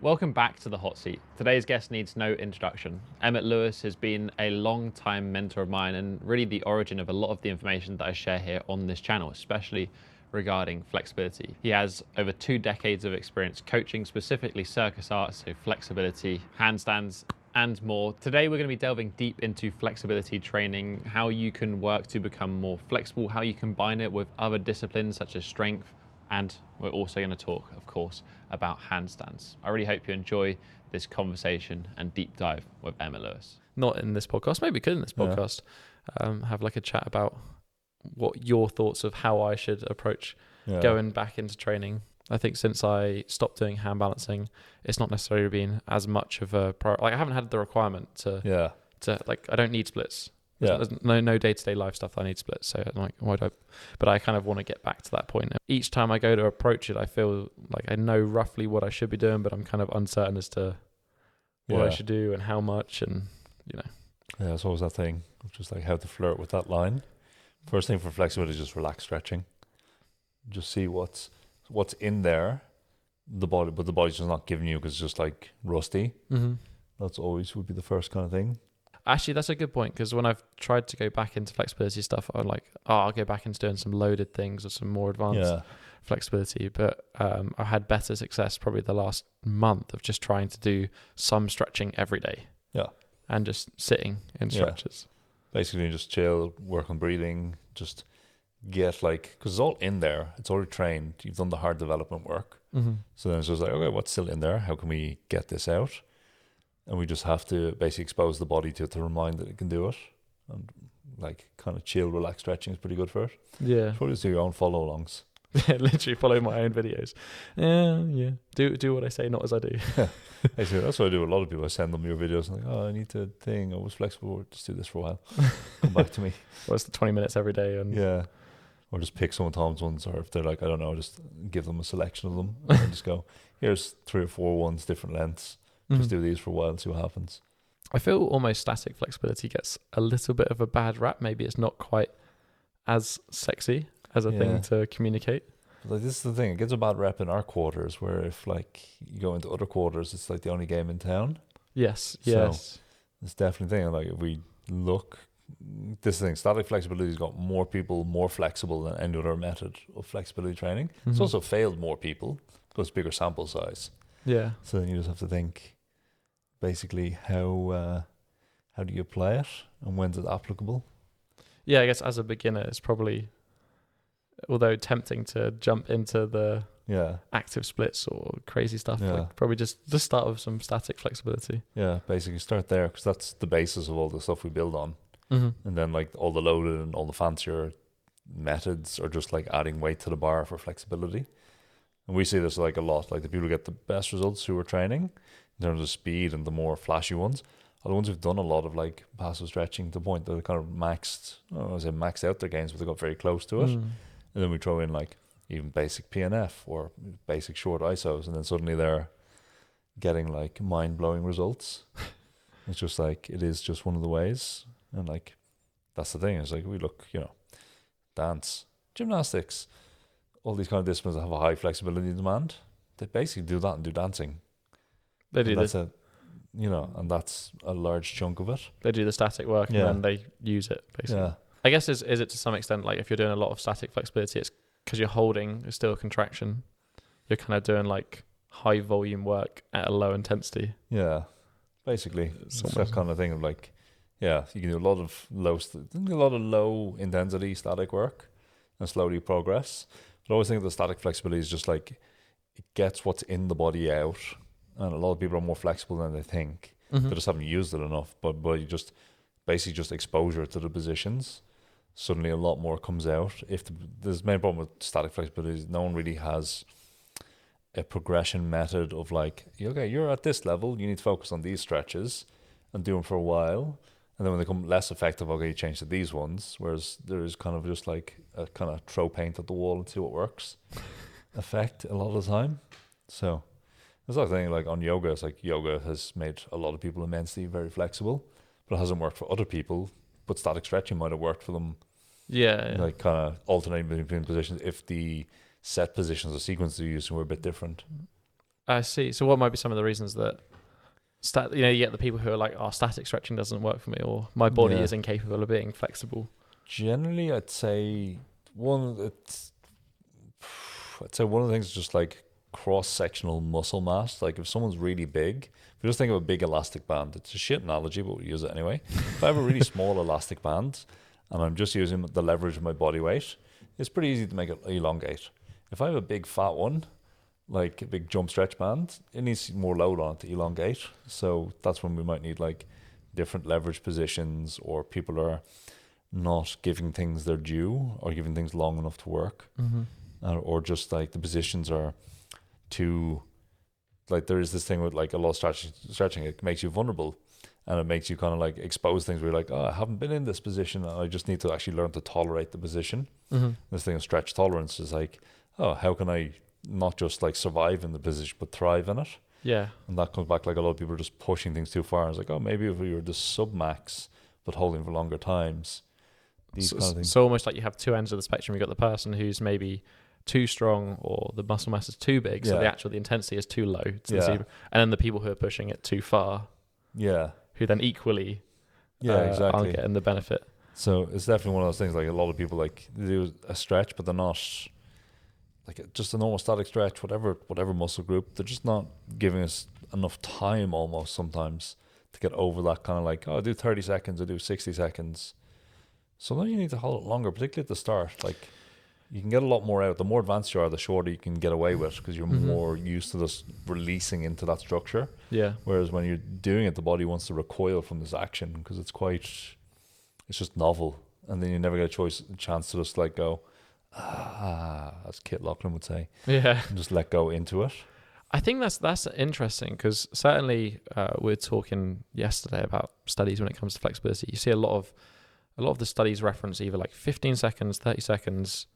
Welcome back to the hot seat. Today's guest needs no introduction. Emmet Lewis has been a long-time mentor of mine and really the origin of a lot of the information that I share here on this channel, especially regarding flexibility. He has over 2 decades of experience coaching specifically circus arts, so flexibility, handstands, and more. Today we're going to be delving deep into flexibility training, how you can work to become more flexible, how you combine it with other disciplines such as strength, and we're also going to talk, of course, about handstands. I really hope you enjoy this conversation and deep dive with Emmet Lewis. Not in this podcast, maybe we could in this podcast, have like a chat about what your thoughts of how I should approach going back into training. I think since I stopped doing hand balancing, it's not necessarily been as much of a priority. Like I haven't had the requirement to like, I don't need splits. There's no day-to-day life stuff that I need splits. So I'm like, why do I? But I kind of want to get back to that point. Each time I go to approach it, I feel like I know roughly what I should be doing, but I'm kind of uncertain as to what I should do and how much, and you know. Yeah, it's always that thing of just like how to flirt with that line. First thing for flexibility is just relax stretching. Just see what's in there, the body, but the body's just not giving you because it's just like rusty. Mm-hmm. That's always would be the first kind of thing. Actually, that's a good point, because when I've tried to go back into flexibility stuff, I'm like, I'll go back into doing some loaded things or some more advanced flexibility. But I had better success probably the last month of just trying to do some stretching every day. Yeah. And just sitting in stretches. Basically, just chill, work on breathing, just get like, because it's all in there. It's already trained. You've done the hard development work. Mm-hmm. So then it's just like, okay, what's still in there? How can we get this out? And we just have to basically expose the body to it to remind that it can do it. And like kind of chill, relaxed stretching is pretty good for it. Yeah. Probably just do your own follow-alongs. Literally follow my own videos. Yeah. Do what I say, not as I do. Basically, that's what I do with a lot of people. I send them your videos and like, oh, I need to thing. I was flexible. Just do this for a while. Come back to me. Well, it's the 20 minutes every day. And or just pick some of Tom's ones, or if they're like, I don't know, just give them a selection of them and just go, here's 3 or 4 ones, different lengths. Just do these for a while and see what happens. I feel almost static flexibility gets a little bit of a bad rap. Maybe it's not quite as sexy as a thing to communicate. But like, this is the thing. It gets a bad rep in our quarters, where if like you go into other quarters, it's like the only game in town. Yes. So it's definitely a thing. Like if we look, this thing, static flexibility has got more people more flexible than any other method of flexibility training. Mm-hmm. It's also failed more people because bigger sample size. Yeah. So then you just have to think, basically, how do you apply it and when's it applicable? Yeah, I guess as a beginner, it's probably, although tempting to jump into the active splits or crazy stuff, like probably just start with some static flexibility. Yeah, basically start there, because that's the basis of all the stuff we build on. Mm-hmm. And then like all the loaded and all the fancier methods are just like adding weight to the bar for flexibility. And we see this like a lot, like the people who get the best results who are training in terms of speed and the more flashy ones are the ones who've done a lot of like passive stretching to the point that they kind of maxed out their gains, but they got very close to it. And then we throw in like even basic PNF or basic short ISOs, and then suddenly they're getting like mind-blowing results. It's just like, it is just one of the ways. And like, that's the thing, is like, we look, dance, gymnastics, all these kind of disciplines that have a high flexibility demand, they basically do that and do dancing. They do this. And that's a large chunk of it. They do the static work and then they use it, basically. Yeah. I guess is it to some extent, like if you're doing a lot of static flexibility, it's because you're holding, it's still a contraction. You're kind of doing like high volume work at a low intensity. Yeah, basically. It's that kind of thing of like, you can do a lot of low intensity static work and slowly progress. But I always think the static flexibility is just like, it gets what's in the body out. And a lot of people are more flexible than they think. Mm-hmm. They just haven't used it enough. But you just basically just exposure to the positions, suddenly a lot more comes out. There's the main problem with static flexibility is no one really has a progression method of like, okay, you're at this level, you need to focus on these stretches and do them for a while. And then when they become less effective, okay, you change to these ones. Whereas there is kind of just like a kind of throw paint at the wall and see what works effect a lot of the time. So there's that thing like on yoga, it's like yoga has made a lot of people immensely very flexible, but it hasn't worked for other people. But static stretching might have worked for them. Yeah. Like kind of alternating between positions if the set positions or sequences they're using were a bit different. I see. So what might be some of the reasons that you get the people who are like, "Oh, static stretching doesn't work for me," or "My body Yeah. is incapable of being flexible." Generally, I'd say one. I'd say one of the things is just like cross-sectional muscle mass. Like if someone's really big, if you just think of a big elastic band, it's a shit analogy, but we use it anyway. If I have a really small elastic band and I'm just using the leverage of my body weight, it's pretty easy to make it elongate. If I have a big fat one, like a big jump stretch band, it needs more load on it to elongate. So that's when we might need like different leverage positions, or people are not giving things their due or giving things long enough to work. Mm-hmm. Or just like the positions are too, like there is this thing with like a lot of stretching, it makes you vulnerable, and it makes you kind of like expose things where you're like, oh, I haven't been in this position, and I just need to actually learn to tolerate the position. Mm-hmm. This thing of stretch tolerance is like, oh, how can I not just like survive in the position but thrive in it? Yeah. And that comes back like a lot of people are just pushing things too far. It's like, oh, maybe if we were just sub max but holding for longer times, these kind of things. So almost like you have two ends of the spectrum. You've got the person who's maybe too strong, or the muscle mass is too big, so the intensity is too low. And then the people who are pushing it too far, who then equally exactly aren't getting the benefit. So it's definitely one of those things, like a lot of people like they do a stretch, but they're not like just a normal static stretch, whatever muscle group. They're just not giving us enough time almost sometimes to get over that kind of like, oh, I do 30 seconds, I do 60 seconds. Sometimes you need to hold it longer, particularly at the start. Like you can get a lot more out. The more advanced you are, the shorter you can get away with, because you're more used to just releasing into that structure. Yeah. Whereas when you're doing it, the body wants to recoil from this action because it's just novel. And then you never get a chance to just like go, as Kit Lachlan would say. Yeah. And just let go into it. I think that's interesting, because certainly we were talking yesterday about studies when it comes to flexibility. You see a lot of the studies reference either like 15 seconds, 30 seconds,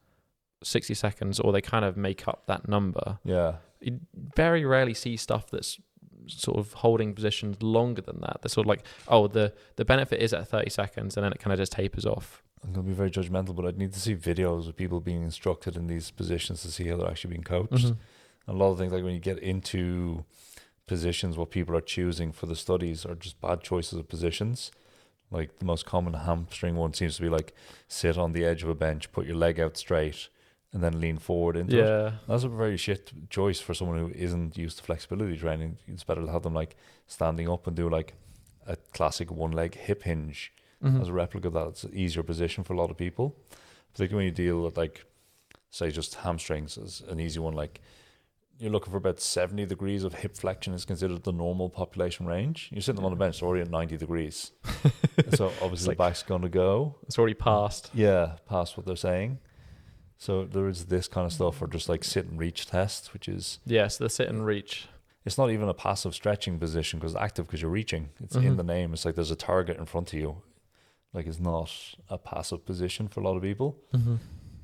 60 seconds, or they kind of make up that number. Yeah. You very rarely see stuff that's sort of holding positions longer than that. They're sort of like, oh, the benefit is at 30 seconds, and then it kind of just tapers off. I'm going to be very judgmental, but I'd need to see videos of people being instructed in these positions to see how they're actually being coached. Mm-hmm. And a lot of things, like when you get into positions, what people are choosing for the studies are just bad choices of positions. Like the most common hamstring one seems to be like sit on the edge of a bench, put your leg out straight, and then lean forward into it. That's a very shit choice for someone who isn't used to flexibility training. It's better to have them like standing up and do like a classic one leg hip hinge as a replica of that. It's an easier position for a lot of people, particularly when you deal with like, say, just hamstrings as an easy one. Like you're looking for about 70 degrees of hip flexion is considered the normal population range. You're sitting on the bench, it's already at 90 degrees. So obviously the back's going to go. It's already past. Yeah, past what they're saying. So there is this kind of stuff, or just like sit and reach test, which is... Yes, the sit and reach. It's not even a passive stretching position because it's active because you're reaching. It's in the name. It's like there's a target in front of you. Like it's not a passive position for a lot of people.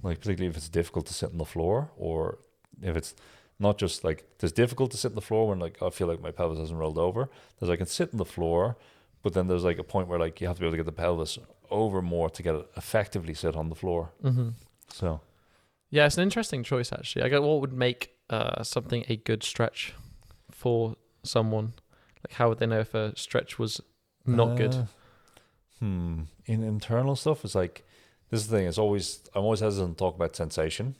Like particularly if it's difficult to sit on the floor, or if it's not just like, there's difficult to sit on the floor when like I feel like my pelvis hasn't rolled over. There's I can sit on the floor, but then there's like a point where like you have to be able to get the pelvis over more to get it effectively sit on the floor. So... yeah, it's an interesting choice actually. I go, what would make something a good stretch for someone? Like how would they know if a stretch was not good? In internal stuff, it's like, this is the thing, I'm always hesitant to talk about sensation,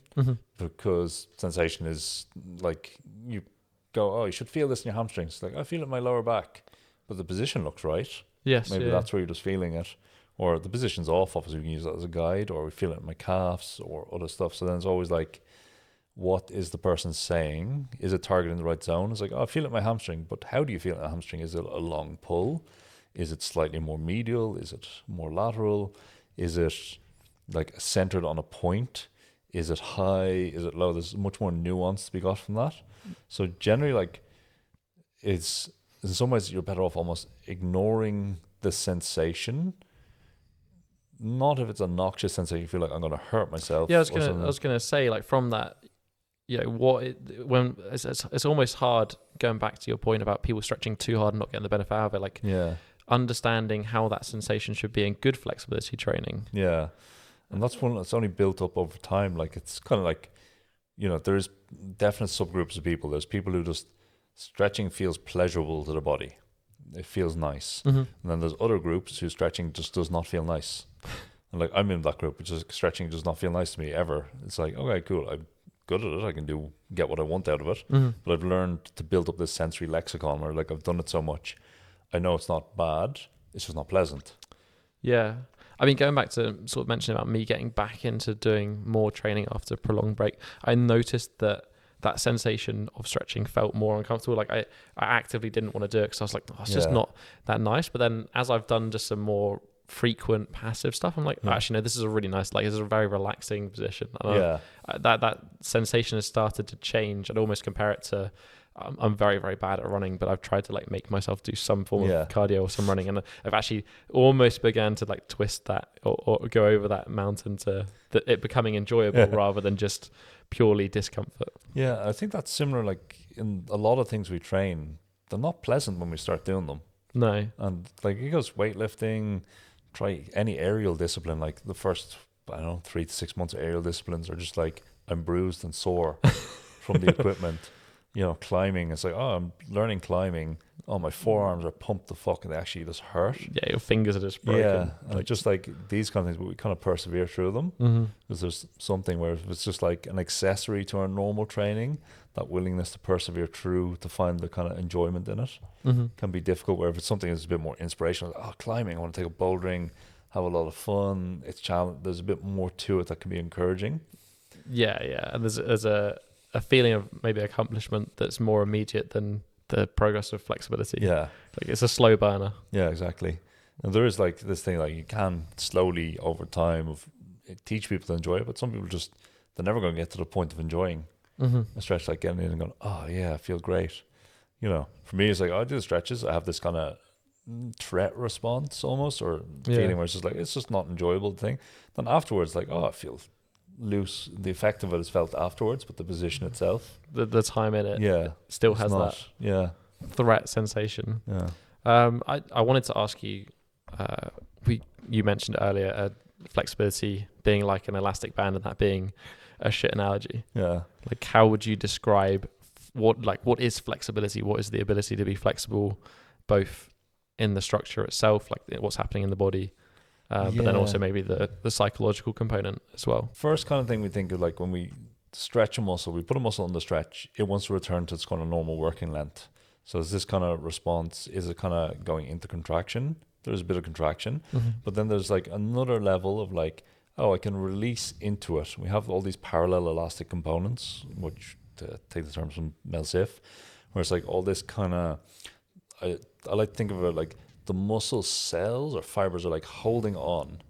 because sensation is like, you go, oh, you should feel this in your hamstrings. Like, I feel it in my lower back, but the position looks right. Yes. Maybe that's where you're just feeling it. Or the position's off, obviously we can use that as a guide, or we feel it in my calves or other stuff. So then it's always like, what is the person saying? Is it targeting the right zone? It's like, oh, I feel it in my hamstring, but how do you feel it in the hamstring? Is it a long pull? Is it slightly more medial? Is it more lateral? Is it like centered on a point? Is it high? Is it low? There's much more nuance to be got from that. So generally, like, it's in some ways you're better off almost ignoring the sensation. Not if it's a noxious sensation, you feel like I'm going to hurt myself. Yeah, I was gonna say, like, from that, you know, when it's almost hard, going back to your point about people stretching too hard and not getting the benefit out of it. Like, understanding how that sensation should be in good flexibility training. Yeah, and that's one that's only built up over time. Like, it's kind of like, you know, there's definite subgroups of people. There's people who just stretching feels pleasurable to the body. It feels nice. Mm-hmm. And then there's other groups who stretching just does not feel nice. And like I'm in that group, which is stretching does not feel nice to me ever. It's like, okay, cool. I'm good at it. I can get what I want out of it. Mm-hmm. But I've learned to build up this sensory lexicon where like I've done it so much. I know it's not bad. It's just not pleasant. Yeah. I mean, going back to sort of mentioning about me getting back into doing more training after a prolonged break, I noticed that sensation of stretching felt more uncomfortable. Like I actively didn't want to do it because I was like, oh, it's just not that nice. But then as I've done just some more frequent passive stuff, I'm like, actually, no, this is a really nice, like, this is a very relaxing position. And that sensation has started to change. I'd almost compare it to, I'm very, very bad at running, but I've tried to like make myself do some form of cardio or some running, and I've actually almost began to like twist that or go over that mountain to it becoming enjoyable rather than just purely discomfort. Yeah, I think that's similar. Like in a lot of things we train, they're not pleasant when we start doing them. No. And like it goes weightlifting, try any aerial discipline. Like the first, I don't know, 3 to 6 months of aerial disciplines are just like I'm bruised and sore from the equipment. You know, climbing, it's like, oh, I'm learning climbing. Oh, my forearms are pumped the fuck and they actually just hurt. Yeah, your fingers are just broken. Yeah, like, just like these kind of things, but we kind of persevere through them. Because there's something where it's just like an accessory to our normal training, that willingness to persevere through to find the kind of enjoyment in it can be difficult. Where if it's something that's a bit more inspirational, like, oh, climbing, I want to take up bouldering, have a lot of fun. It's challenge. There's a bit more to it that can be encouraging. Yeah, and there's a feeling of maybe accomplishment that's more immediate than the progress of flexibility. Yeah. Like it's a slow burner. Yeah, exactly. And there is like this thing, like you can slowly over time teach people to enjoy it, but some people they're never going to get to the point of enjoying a stretch, like getting in and going, oh yeah, I feel great. You know, for me, it's like, I do the stretches. I have this kind of threat response almost, or feeling where it's just like, it's just not enjoyable thing. Then afterwards, like, oh, I feel loose. The effect of it is felt afterwards, but the position itself, the time in it, still has that threat sensation. I wanted to ask you, you mentioned earlier flexibility being like an elastic band and that being a shit analogy. Like, how would you describe what is flexibility? What is the ability to be flexible, both in the structure itself, like what's happening in the body, but then also maybe the psychological component as well? First kind of thing we think of, like when we stretch a muscle, we put a muscle on the stretch, it wants to return to its kind of normal working length. So is this kind of response, is it kind of going into contraction? There's a bit of contraction, but then there's like another level of like, oh, I can release into it. We have all these parallel elastic components, which to take the terms from Mel Sif, where it's like all this kind of, I like to think of it like the muscle cells or fibers are like holding on,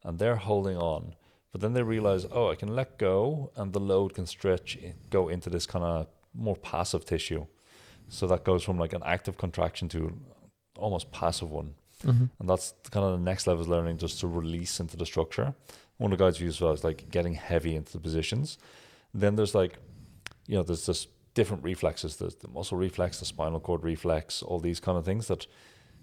and they're holding on, but then they realize, oh, I can let go and the load can go into this kind of more passive tissue. So that goes from like an active contraction to almost passive one. And that's kind of the next level of learning, just to release into the structure. One of the guys views as like getting heavy into the positions. Then there's like, you know, there's just different reflexes. There's the muscle reflex, the spinal cord reflex, all these kind of things that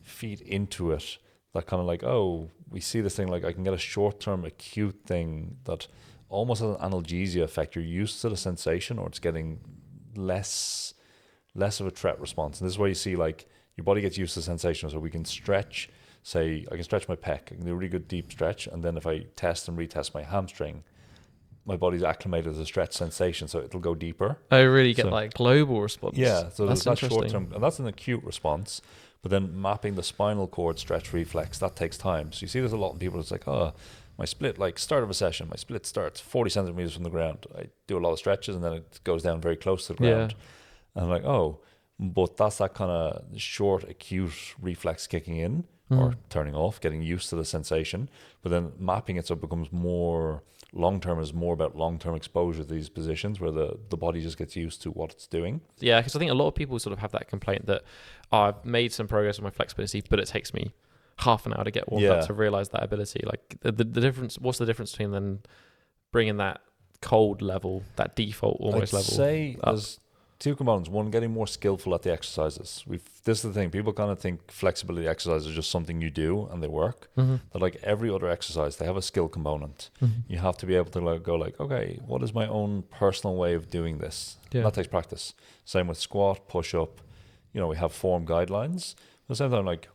feed into it. That kind of like, oh, we see this thing, like I can get a short-term acute thing that almost has an analgesia effect. You're used to the sensation, or it's getting less of a threat response. And this is where you see like your body gets used to the sensation. So we can stretch, say I can stretch my pec, I can do a really good deep stretch, and then if I test and retest my hamstring, my body's acclimated to the stretch sensation, so it'll go deeper. I really get like global response. Yeah, so that's that short term, and that's an acute response. But then mapping the spinal cord stretch reflex, that takes time. So you see there's a lot of people, it's like, oh, my split, like start of a session, my split starts 40 centimeters from the ground. I do a lot of stretches and then it goes down very close to the ground. And I'm like, oh, but that's that kind of short acute reflex kicking in or turning off, getting used to the sensation. But then mapping it so it becomes more long-term, is more about long-term exposure to these positions where the body just gets used to what it's doing. Yeah, because I think a lot of people sort of have that complaint that I've made some progress with my flexibility, but it takes me half an hour to get warmed up to realize that ability. Like the difference, what's the difference between then bringing that cold level, that default almost level? I'd say there's two components. One, getting more skillful at the exercises. This is the thing. People kind of think flexibility exercises are just something you do and they work. But like every other exercise, they have a skill component. You have to be able to like go like, okay, what is my own personal way of doing this? That takes practice. Same with squat, push up. we have form guidelines. But at the same time, like,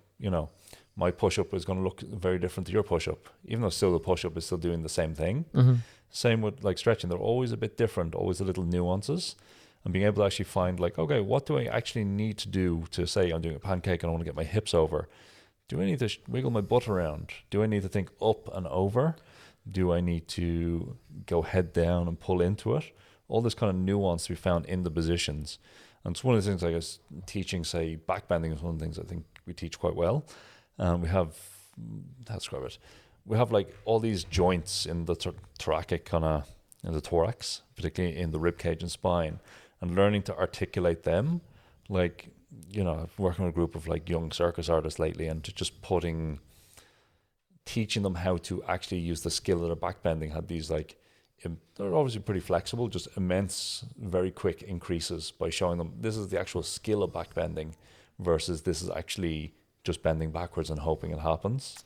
my push-up is going to look very different to your push-up, even though still the push-up is still doing the same thing. Mm-hmm. Same with like stretching. They're always a bit different, always a little nuances. And being able to actually find like, okay, what do I actually need to do to say I'm doing a pancake and I want to get my hips over? Do I need to wiggle my butt around? Do I need to think up and over? Do I need to go head down and pull into it? All this kind of nuance to be found in the positions. And it's one of the things, I guess, teaching, say, backbending is one of the things I think we teach quite well. We have, how to describe it? We have like all these joints in the thoracic kind of, in the thorax, particularly in the rib cage and spine, and learning to articulate them. Like, I've working with a group of like young circus artists lately, and just teaching them how to actually use the skill of their backbending had these like, they're obviously pretty flexible, just immense, very quick increases by showing them this is the actual skill of backbending versus this is actually just bending backwards and hoping it happens.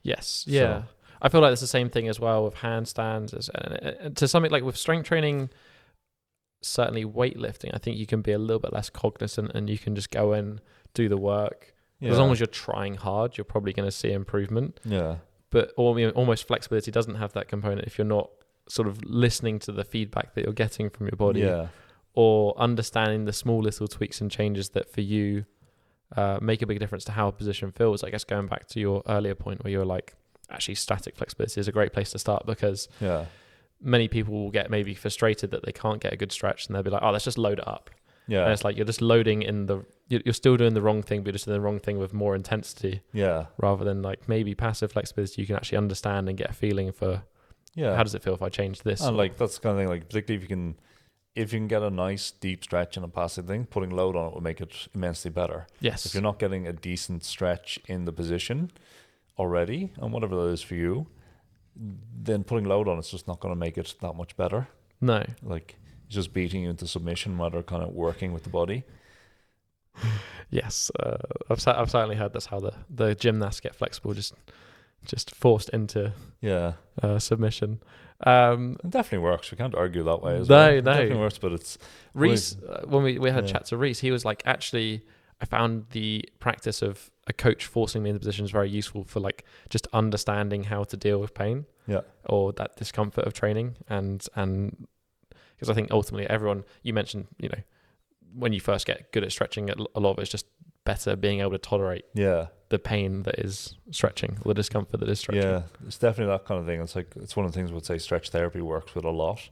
Yes. Yeah. So, I feel like it's the same thing as well with handstands. To something like with strength training, certainly weightlifting, I think you can be a little bit less cognizant and you can just go in, do the work. Yeah. As long as you're trying hard, you're probably going to see improvement. Yeah. But almost flexibility doesn't have that component if you're not sort of listening to the feedback that you're getting from your body, or understanding the small little tweaks and changes that for you make a big difference to how a position feels. I guess going back to your earlier point where you're like, actually static flexibility is a great place to start, because many people will get maybe frustrated that they can't get a good stretch, and they'll be like, oh, let's just load it up. Yeah. And it's like you're just loading you're still doing the wrong thing, but just doing the wrong thing with more intensity. Yeah. Rather than like maybe passive flexibility, you can actually understand and get a feeling for how does it feel if I change this? And like that's the kind of thing, like particularly if you can get a nice deep stretch and a passive thing, putting load on it will make it immensely better. Yes. If you're not getting a decent stretch in the position already, and whatever that is for you, then putting load on it's just not going to make it that much better. No. Like it's just beating you into submission rather than kind of working with the body. Yes. I've certainly heard that's how the gymnasts get flexible, just forced into submission. It definitely works. We can't argue that way as well. It definitely works, but it's Reese. When we had a chat to Reese, he was like, actually, I found the practice of a coach forcing me into positions very useful for like just understanding how to deal with pain, or that discomfort of training, and because I think ultimately everyone, you mentioned, when you first get good at stretching, a lot of it's just better being able to tolerate the pain that is stretching, or the discomfort that is stretching. Yeah, it's definitely that kind of thing. It's one of the things I would say stretch therapy works with a lot,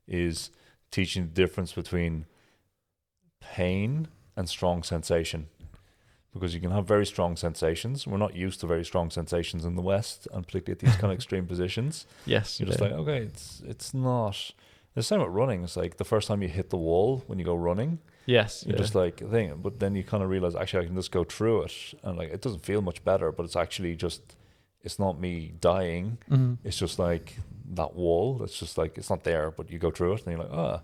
is teaching the difference between pain and strong sensation. Because you can have very strong sensations. We're not used to very strong sensations in the West, and particularly at these kind of extreme positions. Yes. You're just like, okay, it's not... The same with running. It's like the first time you hit the wall when you go running. Yes. You're just like, thing, but then you kind of realize, actually, I can just go through it. And like, it doesn't feel much better, but it's actually just, it's not me dying. Mm-hmm. It's just like that wall. It's just like, it's not there, but you go through it and you're like,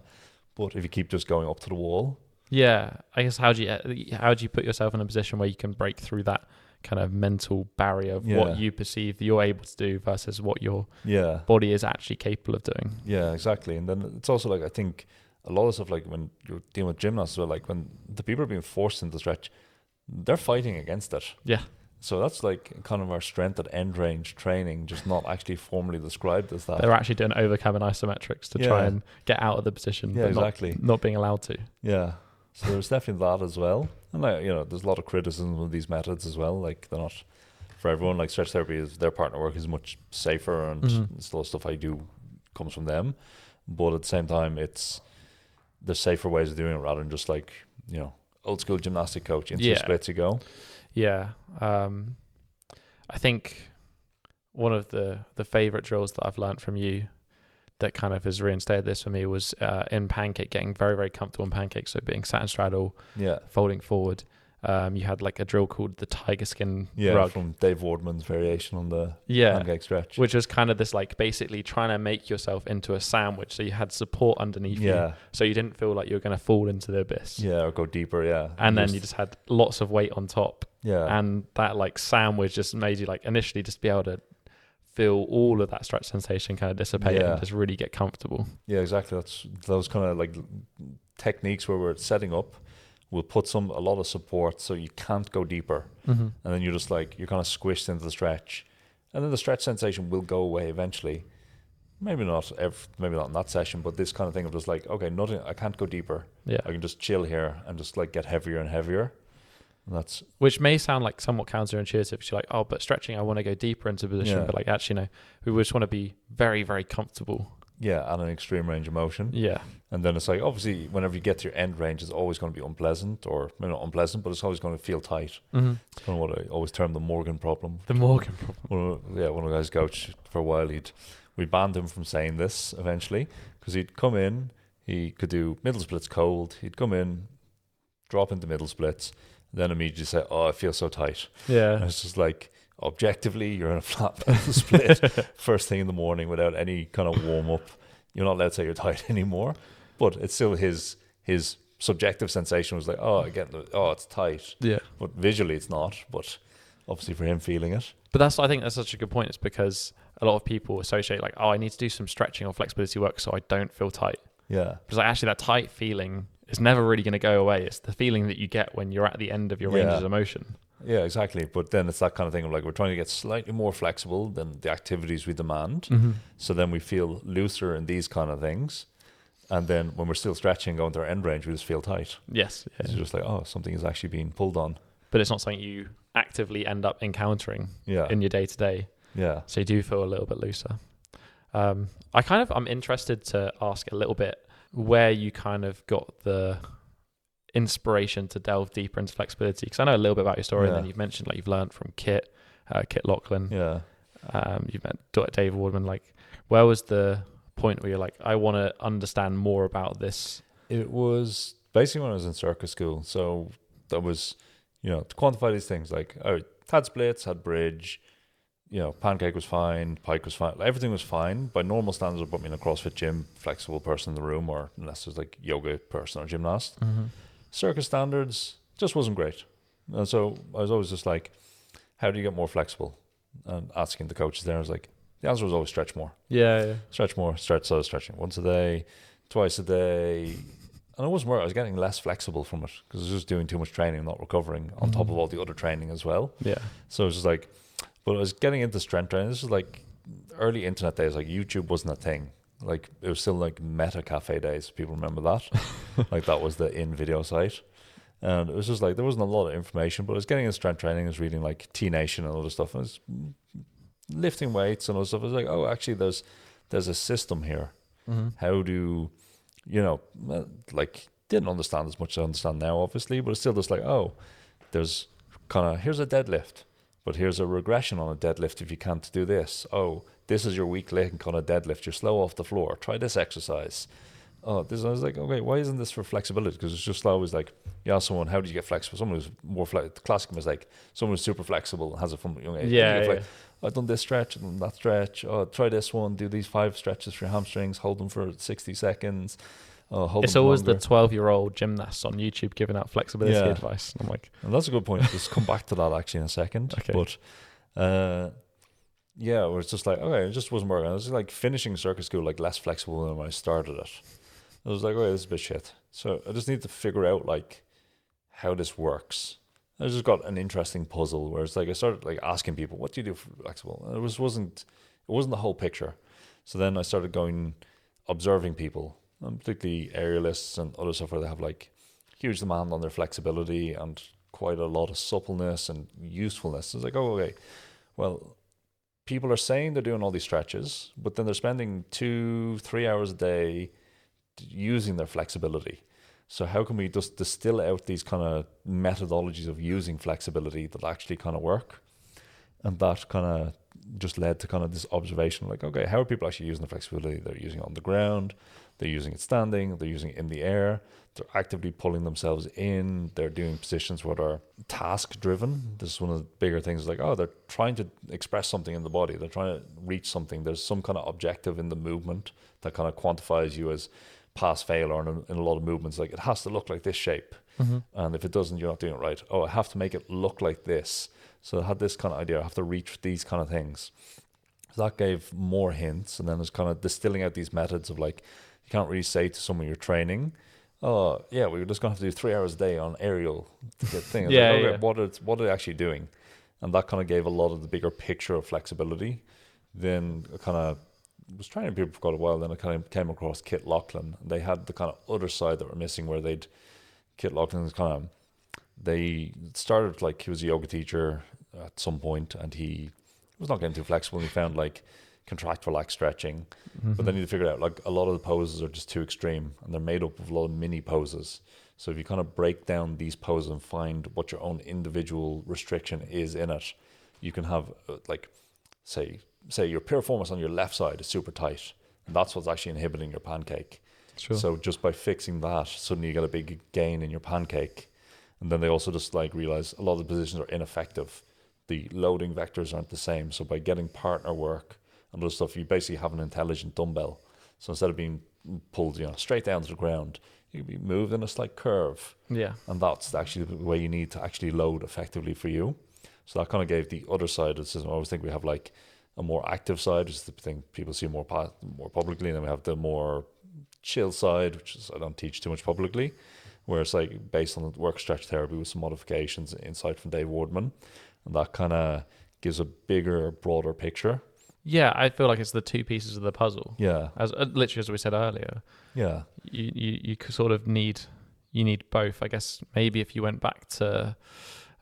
But if you keep just going up to the wall. Yeah. I guess how do you put yourself in a position where you can break through that kind of mental barrier of what you perceive that you're able to do versus what your body is actually capable of doing? Yeah, exactly. And then it's also like, I think a lot of stuff, like when you're dealing with gymnasts, well, like when the people are being forced into stretch, they're fighting against it. Yeah. So that's like kind of our strength at end range training, just not actually formally described as that. They're actually doing overcoming isometrics to try and get out of the position, but exactly. not being allowed to. Yeah. So there's definitely that as well. And like, there's a lot of criticism of these methods as well. Like they're not for everyone. Like stretch therapy their partner work is much safer, and still stuff I do comes from them. But at the same time, there's safer ways of doing it rather than just like, old school gymnastic coach into splits you go. Yeah. I think one of the favorite drills that I've learned from you that kind of has reinstated this for me was in pancake, getting very, very comfortable in pancake. So being sat and straddle, folding forward. You had like a drill called the tiger skin rug. From Dave Wardman's variation on the pancake stretch. Which was kind of this like basically trying to make yourself into a sandwich. So you had support underneath you. So you didn't feel like you were going to fall into the abyss. Yeah, or go deeper, And then you just had lots of weight on top. Yeah. And that like sandwich just made you like initially just be able to feel all of that stretch sensation kind of dissipate and just really get comfortable. Yeah, exactly. That's those kind of like techniques where we're setting up will put a lot of support so you can't go deeper. Mm-hmm. And then you're just like, you're kind of squished into the stretch. And then the stretch sensation will go away eventually. Maybe not in that session, but this kind of thing of just like, okay, nothing, I can't go deeper. Yeah. I can just chill here and just like get heavier and heavier. And that's, which may sound like somewhat counterintuitive. Because you're like, oh, but stretching, I want to go deeper into position. Yeah. But like, actually, no, we just want to be very, very comfortable. yeah, and an extreme range of motion. Yeah. And then it's like, obviously, whenever you get to your end range, it's always going to be unpleasant, or maybe not unpleasant, but it's always going to feel tight. Mm-hmm. It's kind of what I always term the Morgan problem. The Morgan problem. One of the guys coach for a while, we banned him from saying this eventually, because he'd come in, he could do middle splits cold, he'd come in, drop into middle splits, and then immediately say, oh, I feel so tight. Yeah. And it's just like, objectively, you're in a flat middle split first thing in the morning without any kind of warm up. You're not allowed to say you're tight anymore, but it's still his subjective sensation was like, oh, it's tight. Yeah. But visually it's not, but obviously for him feeling it. But I think that's such a good point. It's because a lot of people associate like, oh, I need to do some stretching or flexibility work so I don't feel tight. Yeah. Because like actually that tight feeling is never really going to go away. It's the feeling that you get when you're at the end of your ranges of motion. Yeah, exactly. But then it's that kind of thing of like, we're trying to get slightly more flexible than the activities we demand. Mm-hmm. So then we feel looser in these kind of things. And then when we're still stretching, going to our end range, we just feel tight. Yes. Yeah. It's just like, oh, something is actually being pulled on. But it's not something you actively end up encountering in your day to day. Yeah. So you do feel a little bit looser. I'm interested to ask a little bit where you kind of got the inspiration to delve deeper into flexibility, because I know a little bit about your story, and then you've mentioned like you've learned from Kit Lachlan. Yeah. You've met Dave Wardman. Like, where was the point where you're like, I want to understand more about this? It was basically when I was in circus school. So that was, to quantify these things, like, had splits, had bridge, pancake was fine, pike was fine, everything was fine. By normal standards, would put me in a CrossFit gym, flexible person in the room, or unless there's like yoga person or gymnast. Mm-hmm. Circus standards just wasn't great. And so I was always just like, how do you get more flexible? And asking the coaches there, I was like, the answer was always stretch more. Yeah. Stretch more, stretch. So I was stretching once a day, twice a day. And it wasn't work. I was getting less flexible from it because I was just doing too much training, not recovering on top of all the other training as well. Yeah. So it was just like, but I was getting into strength training. This was like early internet days. Like YouTube wasn't a thing. Like it was still like Meta Cafe days. People remember that? Like that was the in video site. And it was just like, there wasn't a lot of information, but I was getting into strength training. I was reading like T Nation and other stuff. I was lifting weights and other stuff. I was like, oh, actually there's a system here. Mm-hmm. How do, like didn't understand as much as I understand now, obviously, but it's still just like, oh, there's here's a deadlift, but here's a regression on a deadlift if you can't do this. Oh, this is your weak link on a deadlift. You're slow off the floor. Try this exercise. Oh, I was like, okay, why isn't this for flexibility? Because it's just always like, someone, how do you get flexible? Someone who's more the classic mistake. Someone who's super flexible and has it from young age. Yeah. I've done this stretch, I've done that stretch. Oh, try this one. Do these 5 stretches for your hamstrings. Hold them for 60 seconds. It's always the 12-year-old gymnasts on YouTube giving out flexibility advice. I'm like, and that's a good point. Just come back to that actually in a second. Okay. But it was just like, okay, it just wasn't working. I was like finishing circus school like less flexible than when I started it. I was like, okay, this is a bit shit. So I just need to figure out like how this works. I just got an interesting puzzle where it's like I started like asking people, what do you do for flexible? And it wasn't the whole picture. So then I started observing people, and particularly aerialists and other stuff where they have like huge demand on their flexibility and quite a lot of suppleness and usefulness. It's like, oh, okay, well, people are saying they're doing all these stretches, but then they're spending 2-3 hours a day using their flexibility. So how can we just distill out these kind of methodologies of using flexibility that actually kind of work? And that kind of just led to kind of this observation, like, okay, how are people actually using the flexibility? They're using it on the ground, they're using it standing, they're using it in the air, they're actively pulling themselves in, they're doing positions where they're task driven. This is one of the bigger things, like, oh, they're trying to express something in the body, they're trying to reach something. There's some kind of objective in the movement that kind of quantifies you as pass fail, or in a lot of movements, like it has to look like this shape. Mm-hmm. And if it doesn't, you're not doing it right. Oh, I have to make it look like this. So I had this kind of idea, I have to reach these kind of things. So that gave more hints, and then it's kind of distilling out these methods of like, you can't really say to someone you're training, oh yeah, we were just gonna have to do 3 hours a day on aerial to get things. Yeah, like, okay, yeah. what are they actually doing? And that kind of gave a lot of the bigger picture of flexibility. Then I kind of was training people for quite a while. Then I kind of came across Kit Lachlan. They had the kind of other side that were missing, where Kit Laughlin's kind of, they started like, he was a yoga teacher at some point, and he was not getting too flexible. And he found like contract, relax, stretching, but then he figured out like a lot of the poses are just too extreme, and they're made up of a lot of mini poses. So if you kind of break down these poses and find what your own individual restriction is in it, you can have like, say your piriformis on your left side is super tight, and that's what's actually inhibiting your pancake. Sure. So just by fixing that, suddenly you get a big gain in your pancake. And then they also just like realize a lot of the positions are ineffective. The loading vectors aren't the same. So by getting partner work and other stuff, you basically have an intelligent dumbbell. So instead of being pulled, straight down to the ground, you can be moved in a slight curve. Yeah. And that's actually the way you need to actually load effectively for you. So that kind of gave the other side of the system. I always think we have like a more active side, which is the thing people see more publicly, and then we have the more chill side, which is I don't teach too much publicly, where it's like based on work stretch therapy with some modifications, insight from Dave Wardman, and that kind of gives a bigger, broader picture. Yeah, I feel like it's the two pieces of the puzzle. Yeah, As literally as we said earlier, yeah, you sort of need both. I guess maybe if you went back to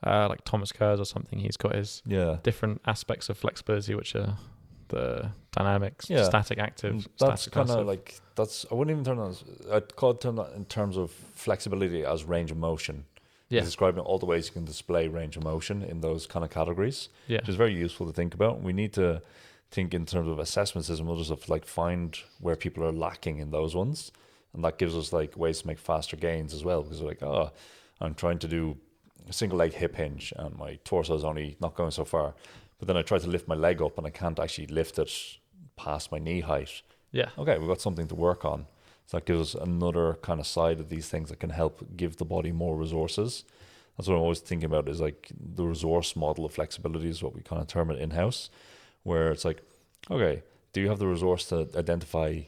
like Thomas Kerr's or something, he's got his different aspects of flexibility, which are the dynamics, static, active. That's kind of passive. like, that's, I wouldn't even term that as, I'd call it term that in terms of flexibility as range of motion. Yeah. Describing all the ways you can display range of motion in those kind of categories, Yeah. which is very useful to think about. We need to think in terms of assessment system, others of like find where people are lacking in those ones, and that gives us like ways to make faster gains as well, because we're like, oh, I'm trying to do a single leg hip hinge and my torso is only not going so far, but then I try to lift my leg up and I can't actually lift it past my knee height. Yeah. Okay, we've got something to work on. So that gives us another kind of side of these things that can help give the body more resources. That's what I'm always thinking about, is like the resource model of flexibility is what we kind of term it in-house, where it's like, okay, do you have the resource to identify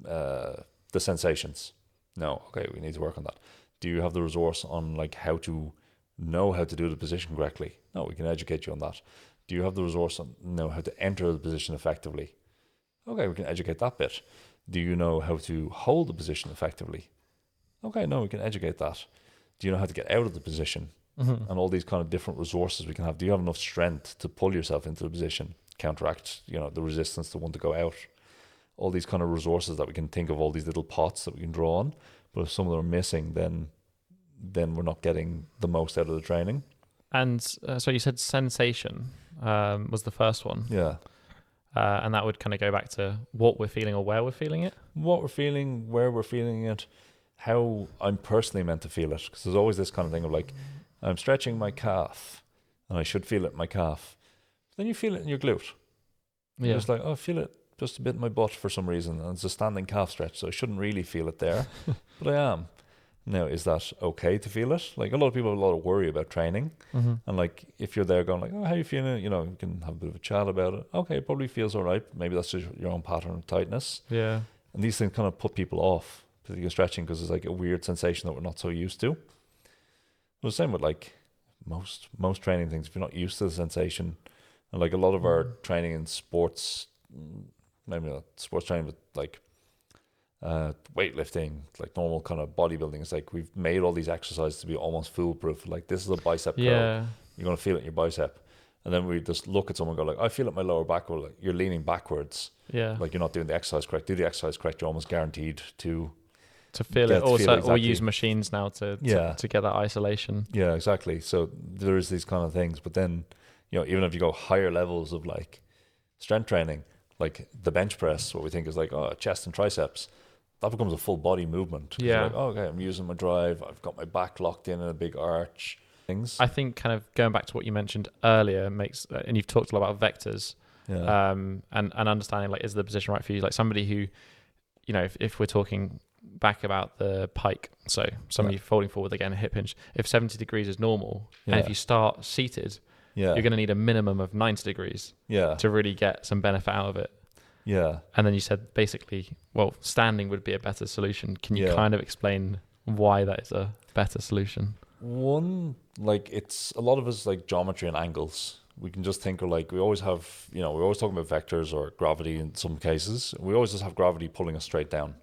the sensations? No. Okay, we need to work on that. Do you have the resource on like how to know how to do the position correctly? No, we can educate you on that. Do you have the resource on know how to enter the position effectively? Okay, we can educate that bit. Do you know how to hold the position effectively? Okay, no, we can educate that. Do you know how to get out of the position? Mm-hmm. And all these kind of different resources we can have. Do you have enough strength to pull yourself into the position, counteract, the resistance to want to go out? All these kind of resources that we can think of, all these little pots that we can draw on. But if some of them are missing, then we're not getting the most out of the training. And so you said sensation was the first one. Yeah. And that would kind of go back to what we're feeling or where we're feeling it. What we're feeling, where we're feeling it, how I'm personally meant to feel it. Because there's always this kind of thing of like, I'm stretching my calf and I should feel it in my calf. Then you feel it in your glute. You're just like, oh, I feel it just a bit in my butt for some reason. And it's a standing calf stretch, so I shouldn't really feel it there. But I am. Now, is that okay to feel it? Like, a lot of people have a lot of worry about training. Mm-hmm. And like, if you're there going like, oh, how are you feeling? You can have a bit of a chat about it. Okay, it probably feels all right. Maybe that's just your own pattern of tightness. Yeah. And these things kind of put people off, particularly stretching, because it's like a weird sensation that we're not so used to. But the same with like most training things. If you're not used to the sensation, and like a lot of our training in sports, maybe not sports training, but like weightlifting, like normal kind of bodybuilding, it's like we've made all these exercises to be almost foolproof. Like, this is a bicep curl. Yeah. You're going to feel it in your bicep. And then we just look at someone and go like, I feel it in my lower back. Well, like, you're leaning backwards. Yeah. Like, you're not doing the exercise correct. Do the exercise correct, you're almost guaranteed to feel it. Also, exactly. or use machines now to get that isolation. Yeah, exactly. So there is these kind of things. But then, even if you go higher levels of like strength training, like the bench press, what we think is like, chest and triceps, that becomes a full body movement. Yeah. Like, okay, I'm using my drive. I've got my back locked in a big arch. Things. I think kind of going back to what you mentioned earlier makes, and you've talked a lot about vectors, and understanding like, is the position right for you? Like somebody who, if we're talking back about the pike, so somebody folding forward again, a hip hinge, if 70 degrees is normal, and if you start seated, you're going to need a minimum of 90 degrees to really get some benefit out of it. Yeah. And then you said basically, well, standing would be a better solution. Can you kind of explain why that is a better solution? One, like, it's a lot of us like geometry and angles. We can just think of, like, we always have, we're always talking about vectors or gravity in some cases. We always just have gravity pulling us straight down.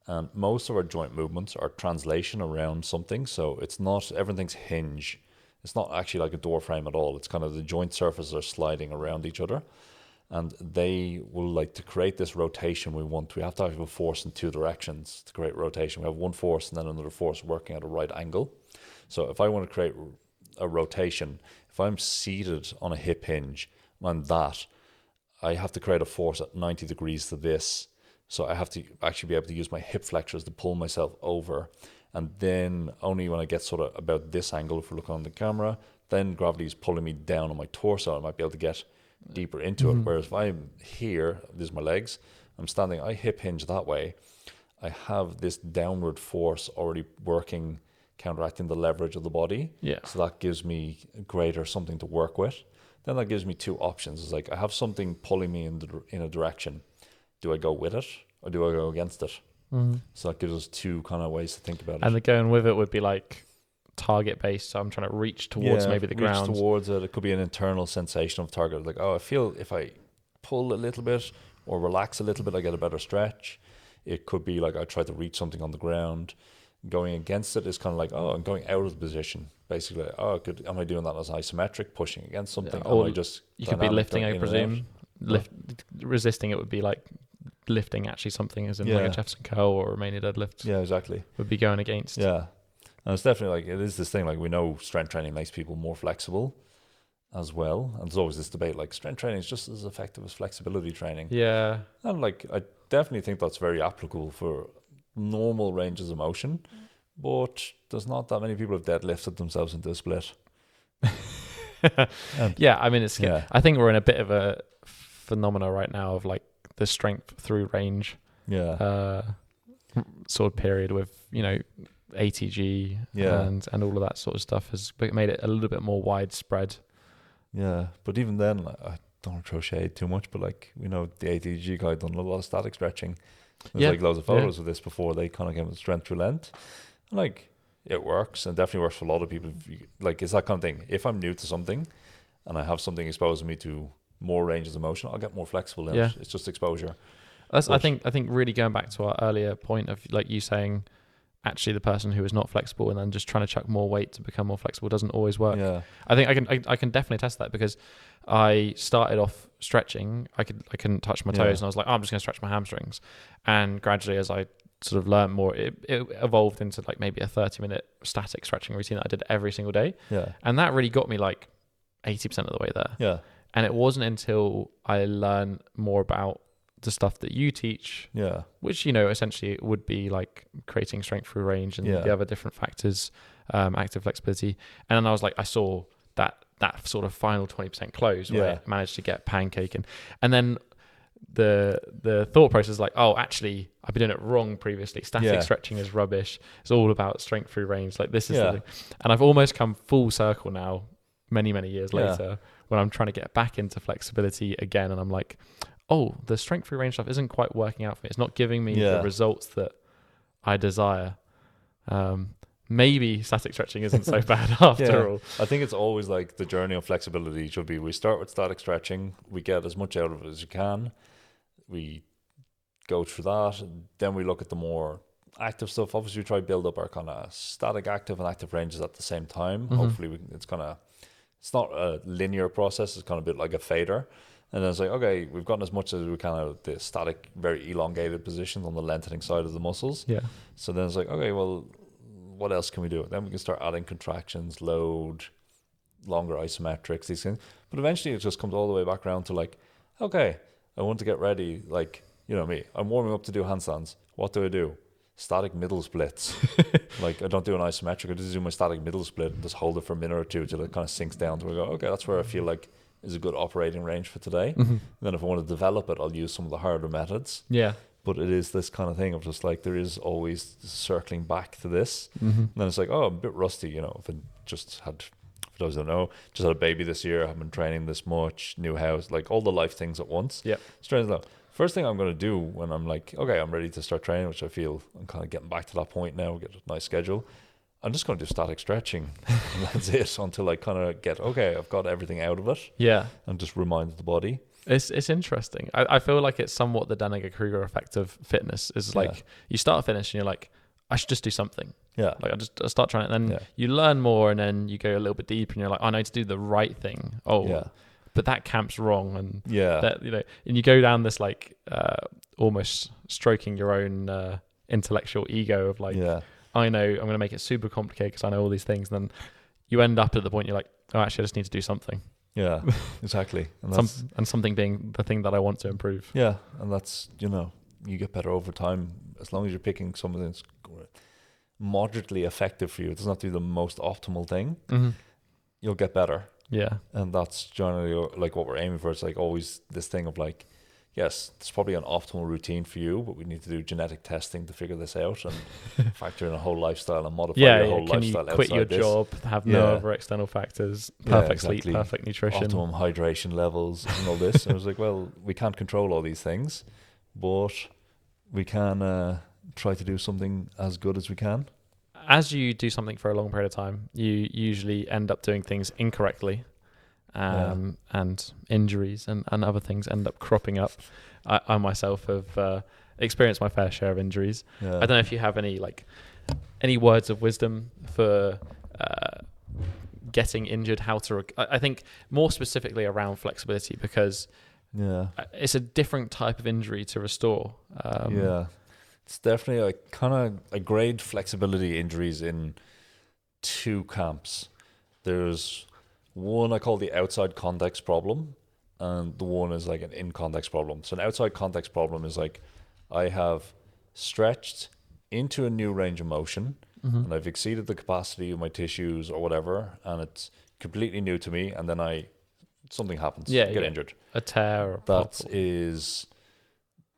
And most of our joint movements are translation around something. So it's not, everything's hinge. It's not actually like a door frame at all. It's kind of the joint surfaces are sliding around each other. And they will, like, to create this rotation we have to have a force in two directions to create rotation. We have one force and then another force working at a right angle. So if I want to create a rotation, if I'm seated on a hip hinge on that, I have to create a force at 90 degrees to this. So I have to actually be able to use my hip flexors to pull myself over. And then only when I get sort of about this angle, if we look on the camera, then gravity is pulling me down on my torso. I might be able to get deeper into it. Whereas if I'm here, these are my legs, I'm standing, I hip hinge that way, I have this downward force already working, counteracting the leverage of the body. Yeah. So that gives me greater something to work with. Then that gives me two options. It's like I have something pulling me in a direction. Do I go with it or do I go against it? So that gives us two kind of ways to think about it. And the going with it would be like target based. So I'm trying to reach towards maybe the ground. Reach towards it. It could be an internal sensation of target. Like, oh, I feel if I pull a little bit or relax a little bit, I get a better stretch. It could be like I try to reach something on the ground. Going against it is kind of like, oh, I'm going out of the position. Basically, oh, am I doing that as isometric, pushing against something? Or am I just you could be lifting, I in and presume. Resisting it would be like lifting actually something, as in like a Jefferson curl or a Romania deadlift. Yeah, exactly. Would be going against. Yeah. And it's definitely like, it is this thing, like we know strength training makes people more flexible as well. And there's always this debate, like strength training is just as effective as flexibility training. Yeah. And like, I definitely think that's very applicable for normal ranges of motion, but there's not that many people have deadlifted themselves into a split. Yeah, I mean, I think we're in a bit of a phenomena right now of like the strength through range sort of period with, ATG and all of that sort of stuff has made it a little bit more widespread. Yeah, but even then, like, I don't want to throw shade too much, but like, the ATG guy done a lot of static stretching. There's like loads of photos of this before they kind of came with strength through length. And like, it works and definitely works for a lot of people. Like, it's that kind of thing. If I'm new to something and I have something exposing me to more ranges of motion, I'll get more flexible in it. It's just exposure. I think really going back to our earlier point of like you saying, actually the person who is not flexible and then just trying to chuck more weight to become more flexible doesn't always work. Yeah. I think I can definitely test that, because I started off stretching. I couldn't touch my toes and I was like, oh, I'm just going to stretch my hamstrings. And gradually, as I sort of learned more, it evolved into like maybe a 30-minute static stretching routine that I did every single day. Yeah. And that really got me like 80% of the way there. Yeah. And it wasn't until I learned more about the stuff that you teach, which, essentially it would be like creating strength through range and the other different factors, active flexibility. And then I was like, I saw that sort of final 20% close where I managed to get pancake. And then the thought process is like, oh, actually, I've been doing it wrong previously. Static stretching is rubbish. It's all about strength through range. Like, this is the thing. And I've almost come full circle now, many, many years later, when I'm trying to get back into flexibility again. And I'm like, oh, the strength through range stuff isn't quite working out for me. It's not giving me the results that I desire. Maybe static stretching isn't so bad after all. I think it's always like the journey of flexibility should be, we start with static stretching, we get as much out of it as you can, we go through that, then we look at the more active stuff. Obviously, we try to build up our kind of static, active and active ranges at the same time. Hopefully it's not a linear process, it's kind of a bit like a fader. And then it's like, okay, we've gotten as much as we can out of the static, very elongated positions on the lengthening side of the muscles. Yeah. So then it's like, okay, well, what else can we do? Then we can start adding contractions, load, longer isometrics, these things. But eventually it just comes all the way back around to like, okay, I want to get ready. Like, me, I'm warming up to do handstands. What do? Static middle splits. Like, I don't do an isometric. I just do my static middle split and just hold it for a minute or two till it kind of sinks down to where I go, okay, that's where I feel like is a good operating range for today. And then if I want to develop it, I'll use some of the harder methods. Yeah. But it is this kind of thing of just like, there is always circling back to this. And then it's like, oh, I'm a bit rusty, if I just had, for those who don't know, just had a baby this year, I haven't been training this much, new house, like all the life things at once. Yeah. Strange though. first thing I'm going to do when I'm like, okay, I'm ready to start training, which I feel I'm kind of getting back to that point now, get a nice schedule. I'm just going to do static stretching. And that's it until I kind of get, okay, I've got everything out of it. Yeah. And just remind the body. It's interesting. I feel like it's somewhat the Daniger-Kruger effect of fitness. Is like you start fitness and you're like, I should just do something. Yeah. Like I start trying it, and then you learn more, and then you go a little bit deeper, and you're like, I need to do the right thing. But that camp's wrong, and that, and you go down this like almost stroking your own intellectual ego of like, I know I'm going to make it super complicated because I know all these things, and then you end up at the point you're like, oh, actually, I just need to do something. Yeah, exactly. And something being the thing that I want to improve. Yeah, and that's, you get better over time as long as you're picking something that's moderately effective for you. It doesn't have to be the most optimal thing. You'll get better. Yeah. And that's generally like what we're aiming for. It's like always this thing of like, yes, it's probably an optimal routine for you, but we need to do genetic testing to figure this out and factor in a whole lifestyle and modify your whole lifestyle. Can you quit your job, have no other external factors, perfect sleep, perfect nutrition, optimum hydration levels and all this? And I was like, well, we can't control all these things, but we can try to do something as good as we can. As you do something for a long period of time, you usually end up doing things incorrectly. And injuries and other things end up cropping up. I myself have experienced my fair share of injuries. I don't know if you have any words of wisdom for getting injured, how to I think more specifically around flexibility, because it's a different type of injury to restore. It's definitely I grade flexibility injuries in two camps. There's one I call the outside context problem, and the one is like an in context problem. So an outside context problem is like, I have stretched into a new range of motion, and I've exceeded the capacity of my tissues or whatever, and it's completely new to me, and then something happens. You get injured. A tear or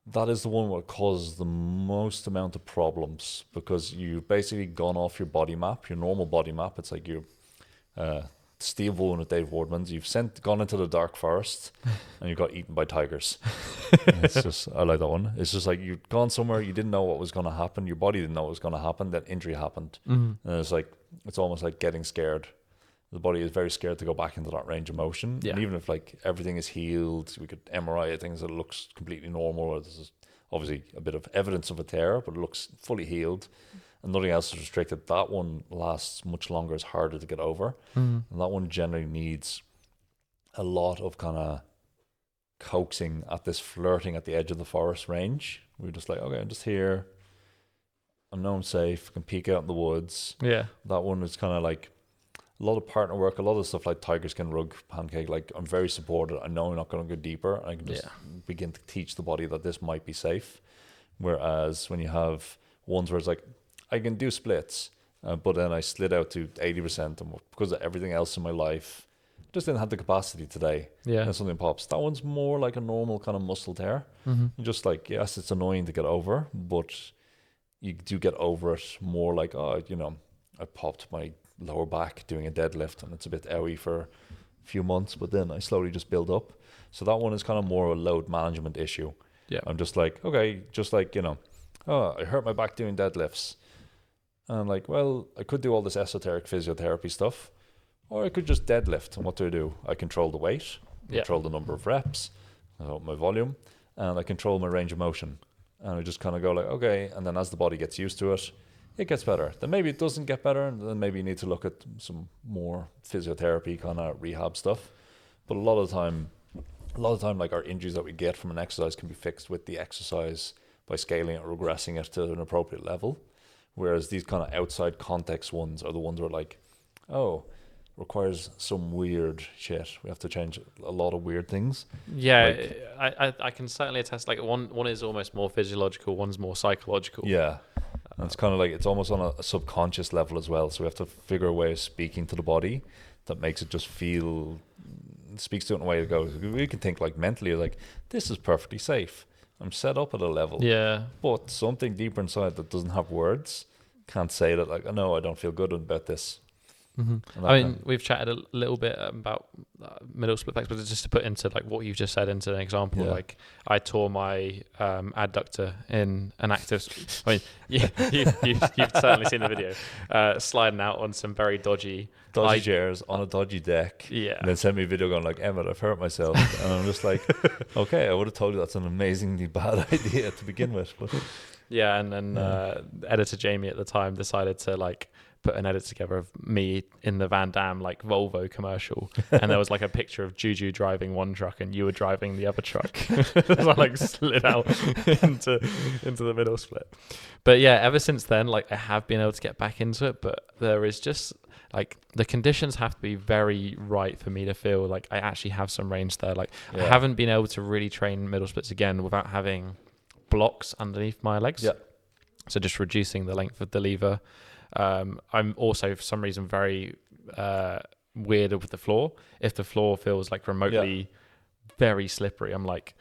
that is the one that causes the most amount of problems, because you've basically gone off your body map, your normal body map. It's like you Steve Owen with Dave Wardman's. You've gone into the dark forest and you got eaten by tigers. It's just, I like that one. It's just like you've gone somewhere, you didn't know what was going to happen. Your body didn't know what was going to happen. That injury happened. And it's almost like getting scared. The body is very scared to go back into that range of motion. And even if like everything is healed, we could MRI things that it looks completely normal, or this is obviously a bit of evidence of a tear, but it looks fully healed. And nothing else is restricted. That one lasts much longer, it's harder to get over. And that one generally needs a lot of kind of coaxing at this flirting at the edge of the forest range. We're just like, okay, I'm just here. I know I'm safe. I can peek out in the woods. Yeah. That one is kind of like a lot of partner work, a lot of stuff like tiger skin rug, pancake. Like, I'm very supported. I know I'm not going to go deeper. I can just begin to teach the body that this might be safe. Whereas when you have ones where it's like, I can do splits, but then I slid out to 80%, and because of everything else in my life, just didn't have the capacity today. And something pops. That one's more like a normal kind of muscle tear. Just like, yes, it's annoying to get over, but you do get over it more like, I popped my lower back doing a deadlift, and it's a bit owie for a few months, but then I slowly just build up. So that one is kind of more a load management issue. I'm just like, okay, just like, I hurt my back doing deadlifts. And I'm like, well, I could do all this esoteric physiotherapy stuff, or I could just deadlift. And what do? I control the weight, control the number of reps, my volume, and I control my range of motion. And I just kind of go like, okay. And then as the body gets used to it, it gets better. Then maybe it doesn't get better, and then maybe you need to look at some more physiotherapy kind of rehab stuff. But a lot of the time, like our injuries that we get from an exercise can be fixed with the exercise by scaling it, regressing it to an appropriate level. Whereas these kind of outside context ones are the ones where like, requires some weird shit. We have to change a lot of weird things. I can certainly attest. Like one is almost more physiological, one's more psychological. And it's kind of like, it's almost on a subconscious level as well. So we have to figure a way of speaking to the body that makes it just speaks to it in a way that goes, we can think like mentally, like, this is perfectly safe. I'm set up at a level. But something deeper inside that doesn't have words can't say that, like, oh, no, I don't feel good about this. And that I mean, kind we've chatted a little bit about middle split flexibility, just to put into like what you've just said into an example. Yeah. Like I tore my adductor in an active. I mean, you've certainly seen the video, sliding out on some very dodgy chairs on a dodgy deck. Yeah. And then sent me a video going like, Emmet, I've hurt myself. And I'm just like, okay, I would have told you that's an amazingly bad idea to begin with. But yeah, and then editor Jamie at the time decided to like put an edit together of me in the Van Damme like Volvo commercial, and there was like a picture of Juju driving one truck and you were driving the other truck. So I like slid out into the middle split. But yeah, ever since then, like I have been able to get back into it, but there is just like the conditions have to be very right for me to feel like I actually have some range there. Like I haven't been able to really train middle splits again without having blocks underneath my legs. Yeah. So just reducing the length of the lever. I'm also for some reason very weird with the floor. If the floor feels like remotely very slippery, I'm like,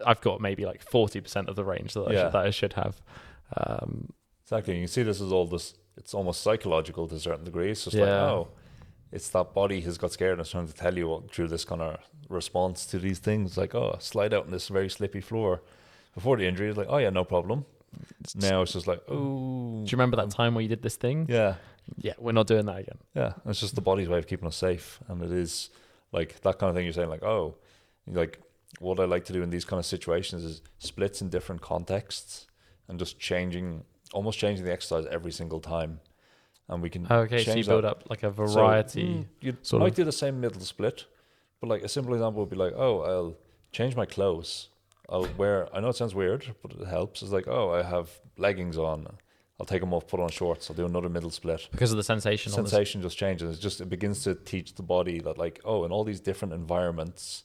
I've got maybe like 40% of the range that I should have. Exactly. You can see this is all this. It's almost psychological to a certain degree. It's just like, oh, it's that body has got scared and is trying to tell you through this kind of response to these things. Like, oh, slide out on this very slippy floor. Before the injury, it's like, oh yeah, no problem. Now it's just like, oh. Do you remember that time where you did this thing? Yeah. Yeah, we're not doing that again. Yeah. It's just the body's way of keeping us safe. And it is like that kind of thing you're saying, like, oh, like what I like to do in these kind of situations is splits in different contexts and just almost changing the exercise every single time. And we can so you build up like a variety. You might do the same middle split, but like a simple example would be like, oh, I'll change my clothes. I know it sounds weird, but it helps. It's like, oh, I have leggings on. I'll take them off, put on shorts. I'll do another middle split. Because of the sensation. The sensation just changes. It begins to teach the body that like, oh, in all these different environments,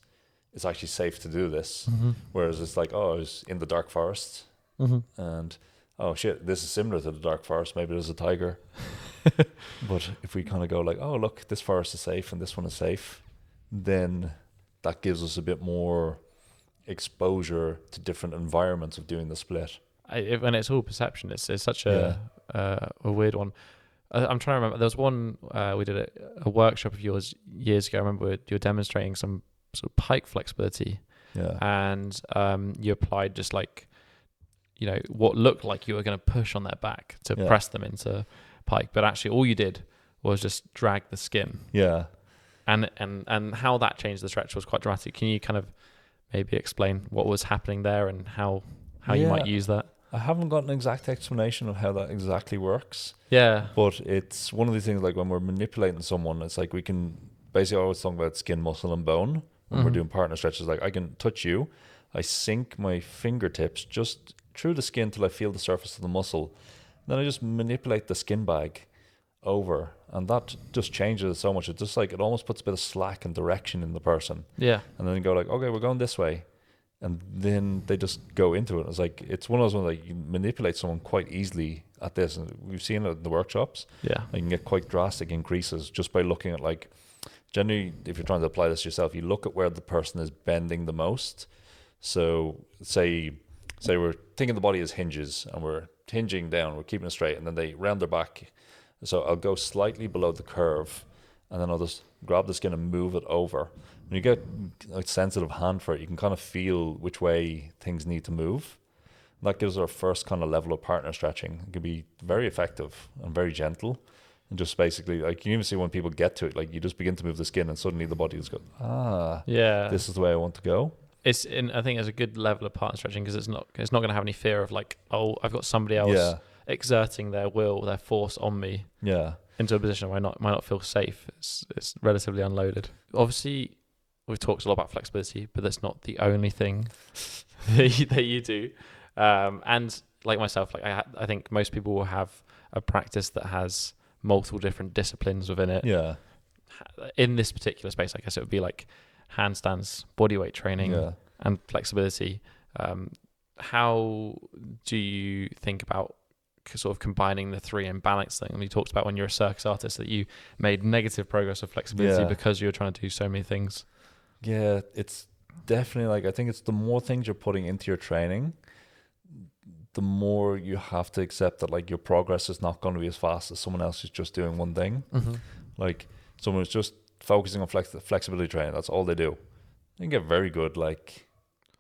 it's actually safe to do this. Mm-hmm. Whereas it's like, oh, I was in the dark forest and oh shit, this is similar to the dark forest. Maybe there's a tiger. But if we kind of go like, oh, look, this forest is safe and this one is safe, then that gives us a bit more exposure to different environments of doing the split. And it's all perception. It's such a weird one. I'm trying to remember. There was one we did a workshop of yours years ago. I remember you were demonstrating some sort of pike flexibility. Yeah. And you applied just like, what looked like you were going to push on their back to press them into pike, but actually all you did was just drag the skin. Yeah. And how that changed the stretch was quite dramatic. Can you kind of maybe explain what was happening there and how you might use that? I haven't got an exact explanation of how that exactly works. Yeah. But it's one of these things like when we're manipulating someone, it's like we can basically always talk about skin, muscle, and bone when we're doing partner stretches. Like I can touch you, I sink my fingertips just through the skin till I feel the surface of the muscle. Then I just manipulate the skin bag over, and that just changes it so much. It's just like it almost puts a bit of slack and direction in the person. Yeah. And then you go like, okay, we're going this way. And then they just go into it. It's like, it's one of those ones like you manipulate someone quite easily at this. And we've seen it in the workshops. Yeah. You can get quite drastic increases just by looking at like, generally, if you're trying to apply this yourself, you look at where the person is bending the most. So say we're thinking the body as hinges and we're hinging down, we're keeping it straight, and then they round their back. So I'll go slightly below the curve, and then I'll just grab the skin and move it over. When you get a sensitive hand for it, you can kind of feel which way things need to move. And that gives our first kind of level of partner stretching. It can be very effective and very gentle. And just basically, like you even see when people get to it, like you just begin to move the skin and suddenly the body just goes, this is the way I want to go. I think it's a good level of partner stretching because it's not going to have any fear of like, oh, I've got somebody else exerting their will, their force on me into a position where I might not feel safe. It's relatively unloaded. Obviously, we've talked a lot about flexibility, but that's not the only thing that you do. And like myself, like I think most people will have a practice that has multiple different disciplines within it. Yeah. In this particular space, I guess it would be like handstands, bodyweight training, and flexibility. How do you think about sort of combining the three and balancing? And you talked about when you're a circus artist that you made negative progress with flexibility because you were trying to do so many things. Yeah, it's definitely like, I think it's the more things you're putting into your training, the more you have to accept that like your progress is not going to be as fast as someone else who's just doing one thing. Like someone who's just focusing on flexibility training, that's all they do. They can get very good like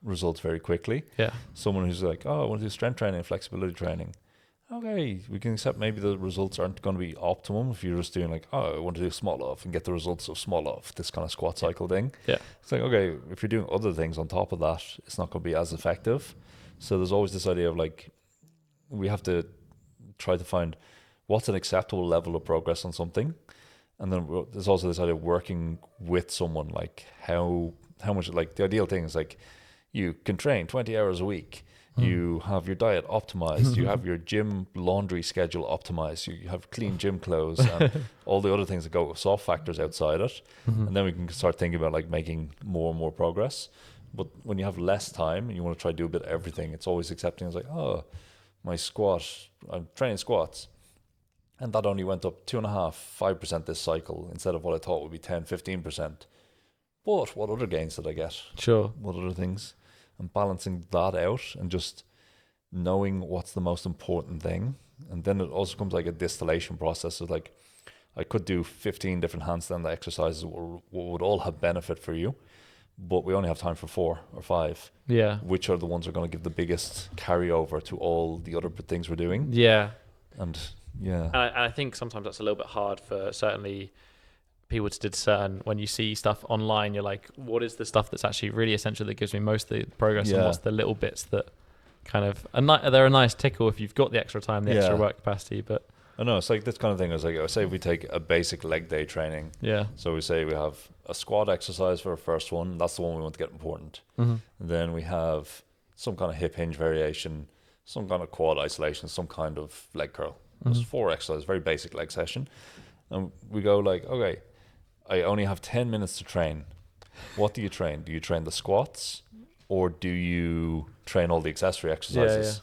results very quickly. Yeah. Someone who's like, oh, I want to do strength training and flexibility training. Okay, we can accept maybe the results aren't going to be optimum if you're just doing like, oh, I want to do small off and get the results of small off, this kind of squat cycle thing. Yeah. It's like, okay, if you're doing other things on top of that, it's not going to be as effective. So there's always this idea of like, we have to try to find what's an acceptable level of progress on something. And then there's also this idea of working with someone, like how much, like the ideal thing is like you can train 20 hours a week. You have your diet optimized. You have your gym laundry schedule optimized. You have clean gym clothes and all the other things that go with soft factors outside it. And then we can start thinking about like making more and more progress. But when you have less time and you want to try to do a bit of everything, it's always accepting. It's like, oh, my squat, I'm training squats. And that only went up 2.5%, 5% this cycle instead of what I thought would be 10, 15%. But what other gains did I get? Sure. What other things? And balancing that out and just knowing what's the most important thing. And then it also comes like a distillation process of like, I could do 15 different handstand exercises what would all have benefit for you, but we only have time for 4 or 5. Yeah. Which are the ones that are going to give the biggest carryover to all the other things we're doing? Yeah. And yeah. And I think sometimes that's a little bit hard for certainly people to discern. When you see stuff online, you're like, what is the stuff that's actually really essential that gives me most of the progress, and what's the little bits that kind of they're a nice tickle if you've got the extra time, the extra work capacity. But I know it's like this kind of thing. Is like, I say if we take a basic leg day training, so we say we have a squat exercise for our first one. That's the one we want to get important. Then we have some kind of hip hinge variation, some kind of quad isolation, some kind of leg curl. There's 4 exercises, very basic leg session. And we go like, okay, I only have 10 minutes to train. What do you train? Do you train the squats or do you train all the accessory exercises?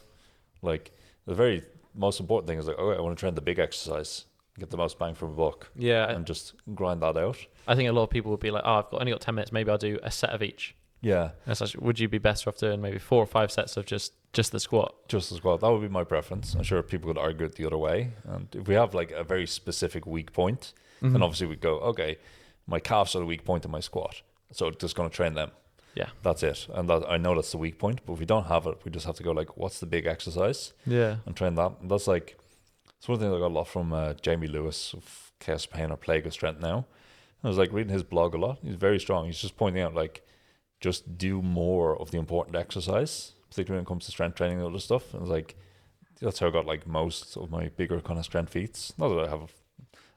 Like the very most important thing is like, okay, I want to train the big exercise, get the most bang for the buck. And just grind that out. I think a lot of people would be like, oh, only got 10 minutes. Maybe I'll do a set of each. Yeah. And such, would you be better off doing maybe 4 or 5 sets of just the squat? Just the squat. That would be my preference. I'm sure people would argue it the other way. And if we have like a very specific weak point, then obviously we go, okay, my calves are the weak point in my squat, so just going to train them. Yeah, that's it. And that, I know that's the weak point, but if we don't have it, we just have to go like, what's the big exercise? And train that. And that's like, it's one thing I got a lot from Jamie Lewis of Chaos Pain or Plague of Strength now. I was like reading his blog a lot. He's very strong. He's just pointing out like, just do more of the important exercise, particularly when it comes to strength training and other stuff. And it's like, that's how I got like most of my bigger kind of strength feats. Not that I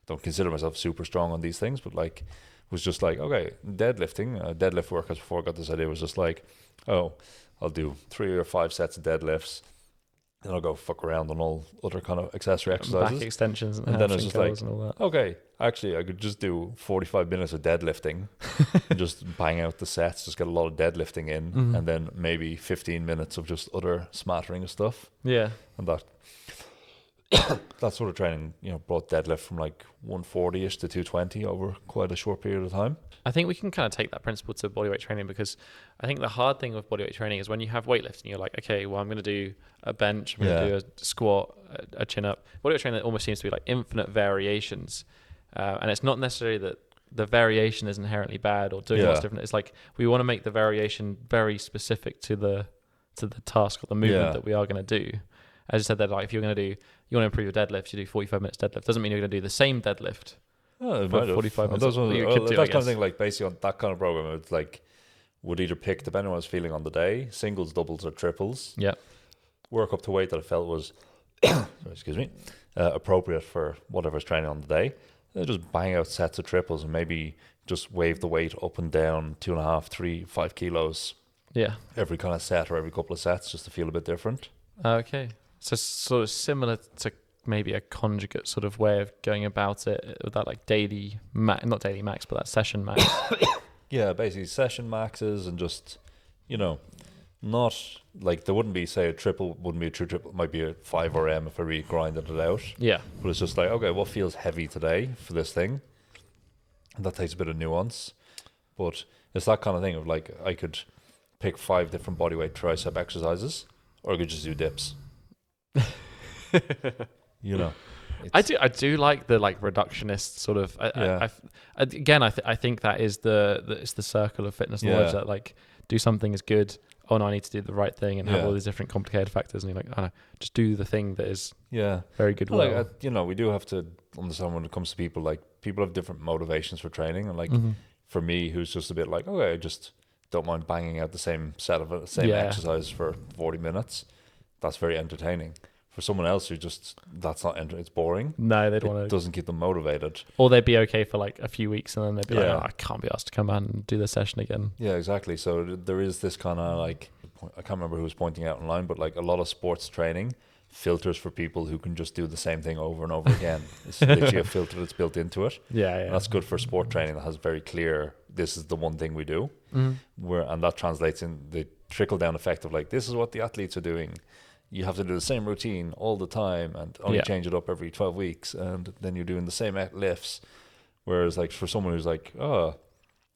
don't consider myself super strong on these things, but like was just like, okay, deadlifting, deadlift workouts before I got this idea was just like, oh, I'll do 3 or 5 sets of deadlifts, then I'll go fuck around on all other kind of accessory exercises, back extensions, and then it's just like, and all that. Okay, actually I could just do 45 minutes of deadlifting and just bang out the sets, just get a lot of deadlifting in, and then maybe 15 minutes of just other smattering of stuff. And that sort of training, brought deadlift from like 140-ish to 220 over quite a short period of time. I think we can kind of take that principle to bodyweight training, because I think the hard thing with bodyweight training is when you have weightlifting, you're like, okay, well, I'm going to do a bench, I'm going to do a squat, a chin up. Bodyweight training almost seems to be like infinite variations. And it's not necessarily that the variation is inherently bad or doing what's different. It's like we want to make the variation very specific to the task or the movement that we are going to do. As I said, that like if you want to improve your deadlift, you do 45 minutes deadlift. Doesn't mean you're going to do the same deadlift for 45 minutes. That kind of thing, like basically on that kind of program, it's like would either pick, depending on what I was feeling on the day, singles, doubles, or triples. Work up to weight that I felt was, appropriate for whatever I was training on the day. Then just bang out sets of triples and maybe just wave the weight up and down 2.5, 3, 5 kilos. Every kind of set or every couple of sets, just to feel a bit different. Okay. So sort of similar to maybe a conjugate sort of way of going about it with that like daily not daily max, but that session max. Basically session maxes and just, not like there wouldn't be, say, a triple wouldn't be a true triple, it might be a 5 RM if I really grinded it out. But it's just like, okay, what feels heavy today for this thing? And that takes a bit of nuance. But it's that kind of thing of like, I could pick 5 different bodyweight tricep exercises, or I could just do dips. I do like the like reductionist sort of. I think that is it's the circle of fitness knowledge that like do something is good. Oh no, I need to do the right thing and have all these different complicated factors. And you're like, oh no, just do the thing that is very good. Well, like, you know, we do have to understand when it comes to people, like people have different motivations for training. And like for me, who's just a bit like, okay, I just don't mind banging out the same set of exercise for 40 minutes. That's very entertaining. For someone else who just, it's boring. No, they'd want to. It doesn't keep them motivated. Or they'd be okay for like a few weeks and then they'd be like, oh, I can't be asked to come out and do the session again. Yeah, exactly. So there is this kind of like, I can't remember who was pointing out online, but like a lot of sports training filters for people who can just do the same thing over and over again. It's literally a filter that's built into it. Yeah. And that's good for sport training that has very clear, this is the one thing we do. And that translates in the trickle down effect of like, this is what the athletes are doing. You have to do the same routine all the time and only change it up every 12 weeks. And then you're doing the same lifts. Whereas like for someone who's like, oh,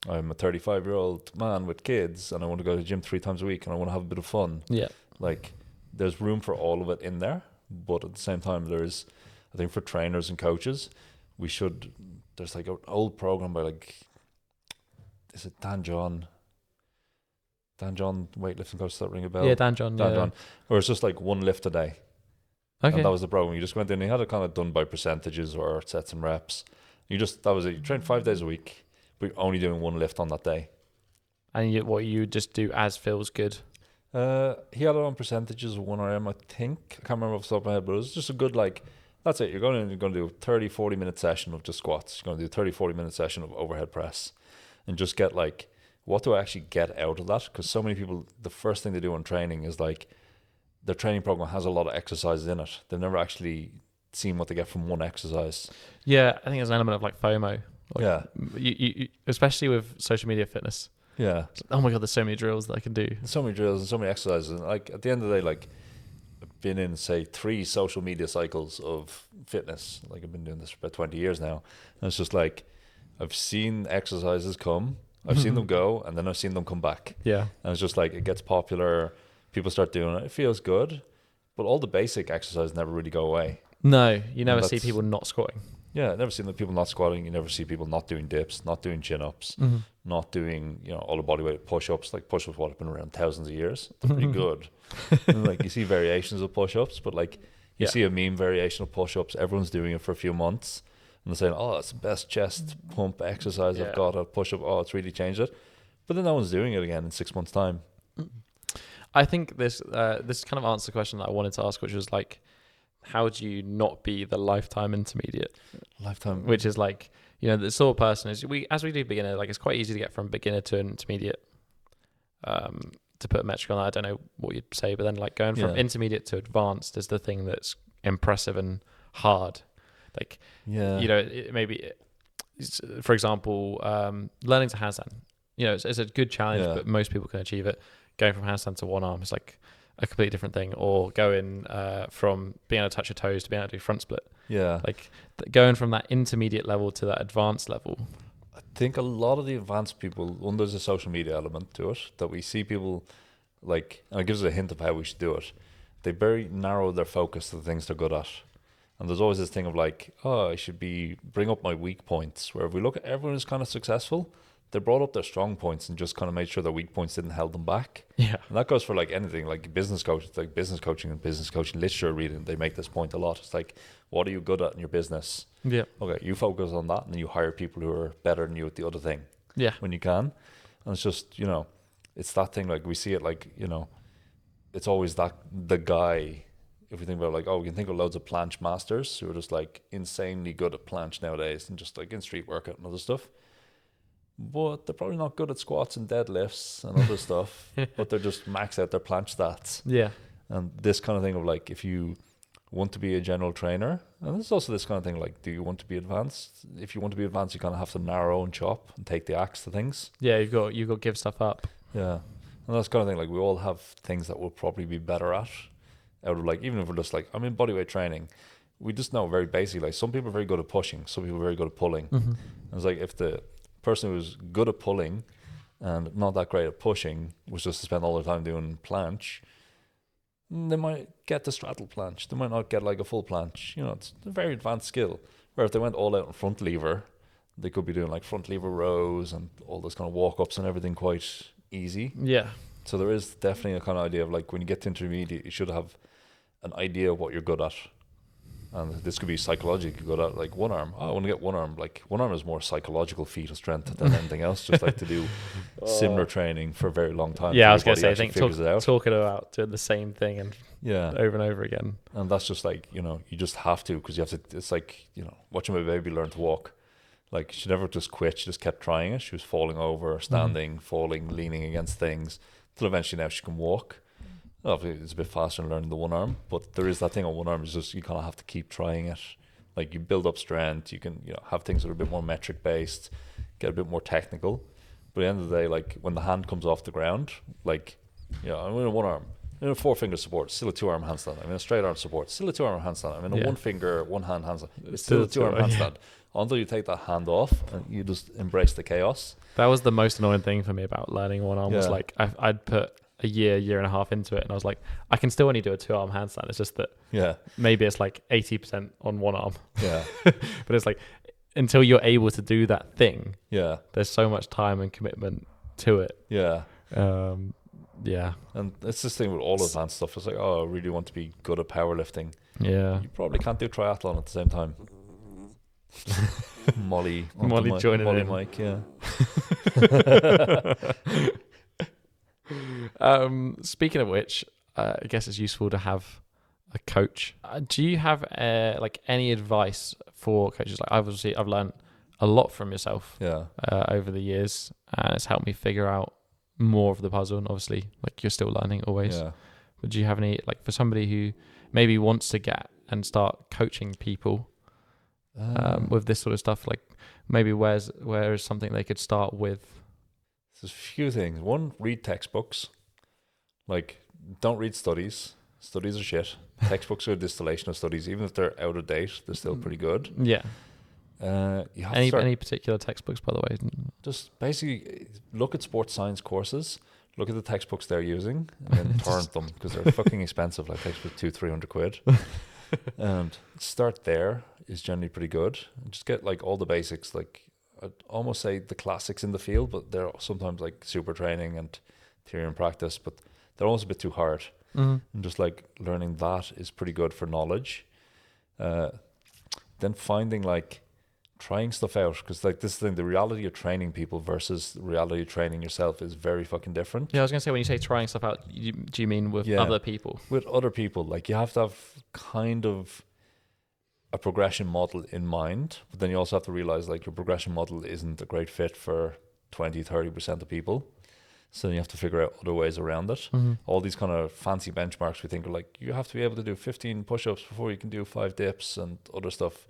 I'm a 35-year-old man with kids and I want to go to the gym 3 times a week and I want to have a bit of fun. Yeah. Like there's room for all of it in there. But at the same time, there's, I think for trainers and coaches, there's like an old program by like, is it Dan John, weightlifting coach, that ring a bell? Yeah, Dan John. Where it's just like one lift a day. Okay. And that was the program. You just went in and you had it kind of done by percentages or sets and reps. That was it. You trained 5 days a week, but you're only doing one lift on that day. And you just do as feels good? He had it on percentages of 1RM, I think. I can't remember off the top of my head, but it was just a good, like, that's it. You're going to do a 30, 40-minute session of just squats. You're going to do a 30, 40-minute session of overhead press. And just get, like, what do I actually get out of that? Because so many people, the first thing they do on training is, like, their training program has a lot of exercises in it. They've never actually seen what they get from one exercise. Yeah, I think there's an element of, like, FOMO. Like, you especially with social media fitness. Yeah. Oh my God, there's so many drills that I can do. There's so many drills and so many exercises. And like at the end of the day, like I've been in, say, 3 social media cycles of fitness. Like I've been doing this for about 20 years now. And it's just like, I've seen exercises come, I've seen them go, and then I've seen them come back. Yeah. And it's just like, it gets popular. People start doing it. It feels good. But all the basic exercises never really go away. No, you never see people not squatting. Yeah, I've never seen the people not squatting. You never see people not doing dips, not doing chin-ups, not doing, all the body weight push-ups. Like push-ups, what have been around thousands of years. They're pretty good. And like you see variations of push-ups, but like you see a meme variation of push-ups. Everyone's doing it for a few months, and they're saying, "Oh, it's the best chest pump exercise I've got. A push-up. Oh, it's really changed it." But then no one's doing it again in 6 months' time. I think this kind of answers the question that I wanted to ask, which was like, how do you not be the lifetime intermediate? Which is like, the sort of person is, as we do beginner, like it's quite easy to get from beginner to an intermediate. To put a metric on that, I don't know what you'd say, but then like going from intermediate to advanced is the thing that's impressive and hard. Like, for example, learning to handstand, it's a good challenge, but most people can achieve it. Going from handstand to one arm is like a completely different thing, or going from being able to touch your toes to being able to do front split. Yeah. Like going from that intermediate level to that advanced level. I think a lot of the advanced people, there's a social media element to it, that we see people like, and it gives us a hint of how we should do it. They very narrow their focus to the things they're good at. And there's always this thing of like, I should bring up my weak points, where if we look at everyone who's kind of successful, they brought up their strong points and just kind of made sure their weak points didn't hold them back. Yeah. And that goes for like anything, like business coaching and business coaching literature reading. They make this point a lot. It's like, what are you good at in your business? Yeah. Okay, you focus on that, and then you hire people who are better than you at the other thing. Yeah. When you can. And it's just, it's that thing, like we see it like, it's always the guy. If we think about like, we can think of loads of planche masters who are just like insanely good at planche nowadays, and just like in street workout and other stuff. But they're probably not good at squats and deadlifts and other stuff, but they're just max out their planche stats. Yeah. And this kind of thing of like, if you want to be a general trainer, and there's also this kind of thing like, do you want to be advanced? If you want to be advanced, you kind of have to narrow and chop and take the axe to things. Yeah, you've got to give stuff up. Yeah. And that's kind of thing, like we all have things that we'll probably be better at, out of like, even if we're just like, I'm in bodyweight training, we just know very basically, like some people are very good at pushing, some people are very good at pulling. And it's like, if the person who's good at pulling and not that great at pushing was just to spend all their time doing planche, they might get the straddle planche. They might not get like a full planche. You know, it's a very advanced skill. Where if they went all out in front lever, they could be doing like front lever rows and all this kind of walk ups and everything quite easy. Yeah. So there is definitely a kind of idea of like when you get to intermediate, you should have an idea of what you're good at. And this could be psychologically good at, like one arm. Oh, I want to get one arm. Like one arm is more psychological feat of strength than anything else. Just like to do similar training for a very long time. Yeah, I was going to say, I actually think figures it out. talking about doing the same thing and Yeah, over and over again. and that's just like, you know, you just have to, because you have to. It's like, you know, watching my baby learn to walk. Like she never just quit. She just kept trying it. She was falling over, standing, falling, leaning against things, till eventually now she can walk. Obviously, it's a bit faster than learning the one arm, but there is that thing on one arm. Is just you kind of have to keep trying it. Like you build up strength. You can, you know, have things that are a bit more metric based, get a bit more technical. But at the end of the day, like when the hand comes off the ground, like, you know, I'm in a one arm, I'm in a 4-finger support, still a 2-arm handstand. I'm in a straight arm support, still a 2-arm handstand. I'm in a 1-finger, 1-hand handstand. It's still a 2-arm handstand. Until you take that hand off and you just embrace the chaos. That was the most annoying thing for me about learning one arm. Was Yeah. like I'd put a year and a half into it, and I was like, I can still only do a 2-arm handstand. It's just that Yeah, maybe it's like 80% on one arm, yeah, but it's like until you're able to do that thing, yeah, there's so much time and commitment to it. yeah. Yeah, And it's this thing with all advanced stuff. It's like, oh, I really want to be good at powerlifting. yeah. You probably can't do triathlon at the same time. Molly joining Molly in. Mike, yeah. Speaking of which, I guess it's useful to have a coach. Do you have like any advice for coaches? Like I've learned a lot from yourself Yeah. over the years, and it's helped me figure out more of the puzzle. And obviously, like you're still learning always. Yeah. But do you have any, like, for somebody who maybe wants to get and start coaching people with this sort of stuff? Like maybe where is something they could start with? There's a few things. One, read textbooks. Like, don't read studies. Studies are shit. Textbooks are a distillation of studies. Even if they're out of date, they're still pretty good. Yeah. You have to start, Any particular textbooks, by the way? just basically look at sports science courses. Look at the textbooks they're using, and then torrent them, because they're fucking expensive. Like textbooks, 200-300 quid. And start there is generally pretty good. Just get like all the basics, like I'd almost say the classics in the field, but they're sometimes like super training and theory and practice, but they're almost a bit too hard. Mm-hmm. And just like learning that is pretty good for knowledge. Then finding like trying stuff out, because like this thing, the reality of training people versus the reality of training yourself is very fucking different. Yeah, I was gonna say, when you say trying stuff out, do you mean with Yeah. other people? With other people, like you have to have kind of a progression model in mind, but then you also have to realize like your progression model isn't a great fit for 20-30% of people. So you have to figure out other ways around it. Mm-hmm. All these kind of fancy benchmarks we think are like, you have to be able to do 15 push-ups before you can do 5 dips and other stuff.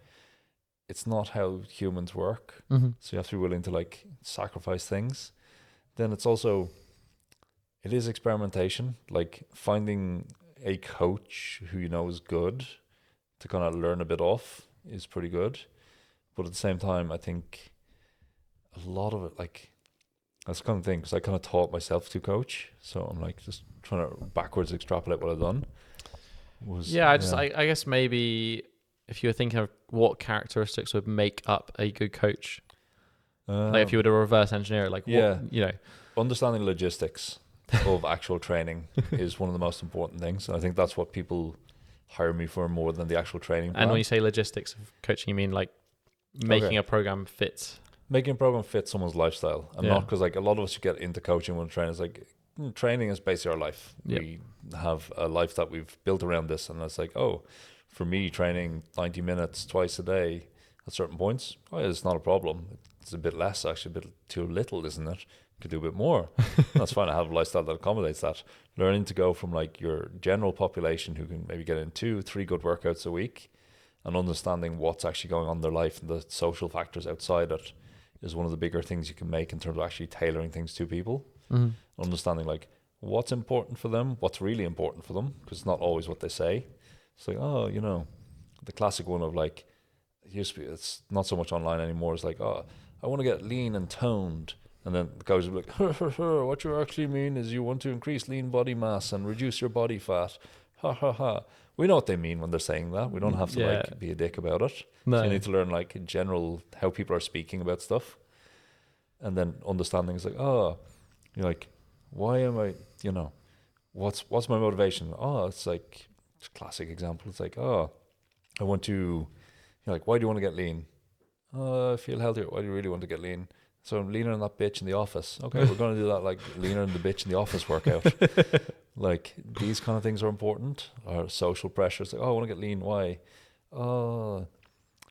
It's not how humans work. Mm-hmm. So you have to be willing to like sacrifice things. Then it's also, it is experimentation, like finding a coach who you know is good to kind of learn a bit off is pretty good. But at the same time, I think a lot of it, like, that's the kind of thing, because I kind of taught myself to coach. So I'm like just trying to backwards extrapolate what I've done. I guess maybe if you were thinking of what characteristics would make up a good coach, like if you were to reverse engineer it, like yeah. what, you know, Understanding logistics of actual training is one of the most important things. And I think that's what people hire me for more than the actual training plan. and when you say logistics of coaching, you mean like making a program fit. Making a program fit someone's lifestyle, and not because like a lot of us who get into coaching when training is like, training is basically our life. Yep. We have a life that we've built around this, and it's like, oh, for me, training 90 minutes twice a day at certain points, it's not a problem. It's a bit less, actually, a bit too little, isn't it? Could do a bit more. That's fine. I have a lifestyle that accommodates that. Learning to go from like your general population who can maybe get in 2-3 good workouts a week, and understanding what's actually going on in their life and the social factors outside it is one of the bigger things you can make in terms of actually tailoring things to people. Mm-hmm. Understanding like what's important for them, what's really important for them, because it's not always what they say. It's like, oh, you know, the classic one of like, it used to be, it's not so much online anymore. It's like, oh, I want to get lean and toned. And then the guys will be like, what you actually mean is you want to increase lean body mass and reduce your body fat. ha ha ha. We know what they mean when they're saying that. We don't have to Yeah. like be a dick about it. No. So you need to learn like in general how people are speaking about stuff, and then understanding is like, oh, you're like, why am I? You know, what's my motivation? Oh, it's like classic example. It's like, oh, I want to. You're like, why do you want to get lean? I feel healthier. Why do you really want to get lean? So I'm leaner than that bitch in the office. Okay, we're going to do that like leaner than the bitch in the office workout. Like these kind of things are important. Or social pressures. Like, oh, I want to get lean. Why?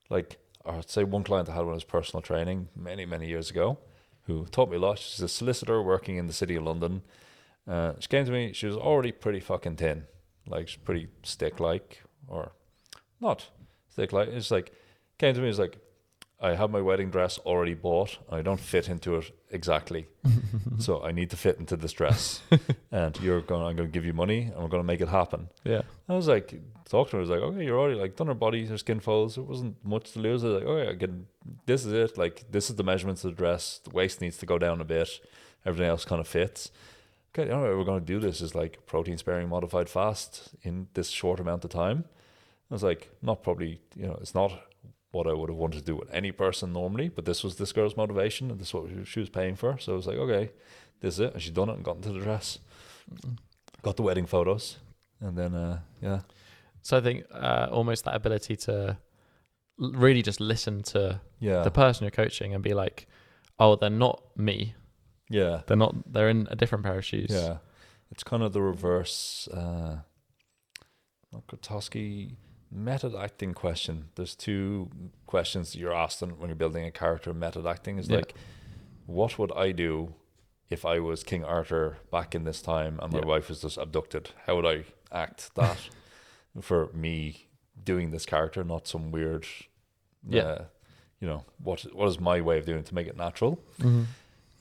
Like, or say one client I had when I was personal training many years ago, who taught me a lot. She's a solicitor working in the city of London. She came to me. She was already pretty fucking thin. Like she's pretty stick-like, or not stick-like. It's like came to me. It's like, I have my wedding dress already bought. I don't fit into it exactly. So I need to fit into this dress. And I'm going to give you money and we're going to make it happen. Yeah. I was like, talking to her, I was like, okay, you're already like done her body, her skin folds. It wasn't much to lose. I was like, okay, this is it. Like, this is the measurements of the dress. The waist needs to go down a bit. Everything else kind of fits. Okay, the only way we're going to do this is like protein sparing modified fast in this short amount of time. I was like, not probably, it's not what I would have wanted to do with any person normally, but this was this girl's motivation and this is what she was paying for. So I was like, okay, this is it. And she'd done it and got into the dress. Got the wedding photos. And then, yeah. So I think almost that ability to really just listen to the person you're coaching and be like, oh, they're not me. Yeah. They're in a different pair of shoes. Yeah. It's kind of the reverse, Grotowski method acting question. There's two questions that you're asking when you're building a character. Method acting is like, what would I do if I was King Arthur back in this time and my wife was just abducted? How would I act that for me doing this character, not some weird, what is my way of doing it to make it natural? Mm-hmm.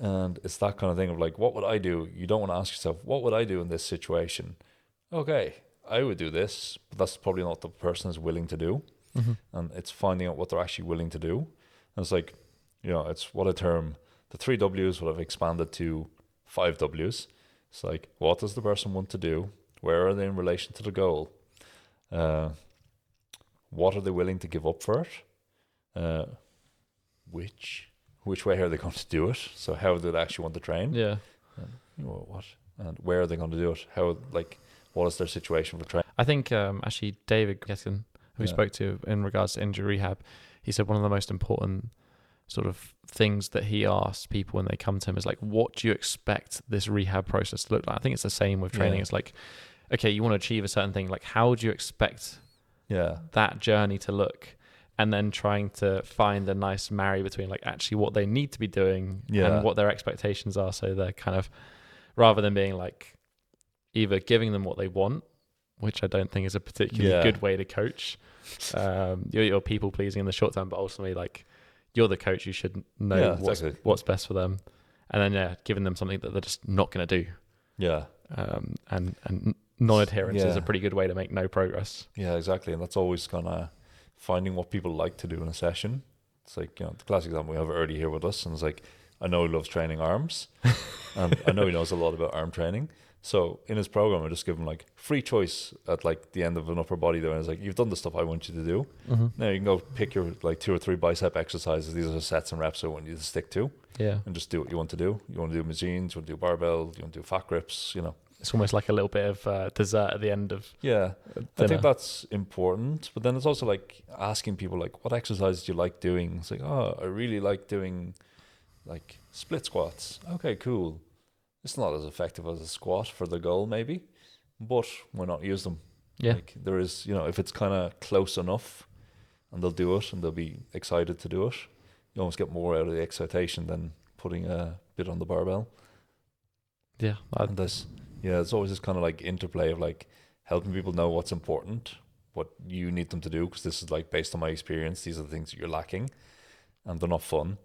And it's that kind of thing of like, what would I do? You don't want to ask yourself, what would I do in this situation? Okay, I would do this, but that's probably not what the person is willing to do. Mm-hmm. And it's finding out what they're actually willing to do. And it's like, it's what I term the 3 W's, what I've expanded to 5 W's. It's like, what does the person want to do? Where are they in relation to the goal? What are they willing to give up for it? Which way are they going to do it? So how do they actually want to train? Yeah. What? And where are they going to do it? How, like, what is their situation for training? I think actually David Getkin, who we spoke to in regards to injury rehab, he said one of the most important sort of things that he asks people when they come to him is like, what do you expect this rehab process to look like? I think it's the same with training. It's like, okay, you want to achieve a certain thing. Like, how do you expect that journey to look? And then trying to find a nice marry between like actually what they need to be doing and what their expectations are. So they're kind of, rather than being like either giving them what they want, which I don't think is a particularly good way to coach. You're people pleasing in the short term, but ultimately like you're the coach, you should know what's best for them. And then giving them something that they're just not going to do. Yeah. And non-adherence is a pretty good way to make no progress. Yeah, exactly. And that's always kind of finding what people like to do in a session. It's like, the classic example, we have Erdy here with us, and it's like, I know he loves training arms, and I know he knows a lot about arm training. So in his program, I just give him like free choice at like the end of an upper body there. And it's like, you've done the stuff I want you to do. Mm-hmm. Now you can go pick your like 2 or 3 bicep exercises. These are the sets and reps I want you to stick to. Yeah. And just do what you want to do. You want to do machines, you want to do barbell, you want to do fat grips, It's almost like a little bit of dessert at the end of dinner. I think that's important. But then it's also like asking people like, what exercises do you like doing? It's like, oh, I really like doing like split squats. Okay, cool. It's not as effective as a squat for the goal maybe, but why not use them? Yeah. Like there is, if it's kind of close enough and they'll do it and they'll be excited to do it, you almost get more out of the excitation than putting a bit on the barbell. Yeah. And it's always this kind of like interplay of like helping people know what's important, what you need them to do, because this is like based on my experience, these are the things that you're lacking and they're not fun.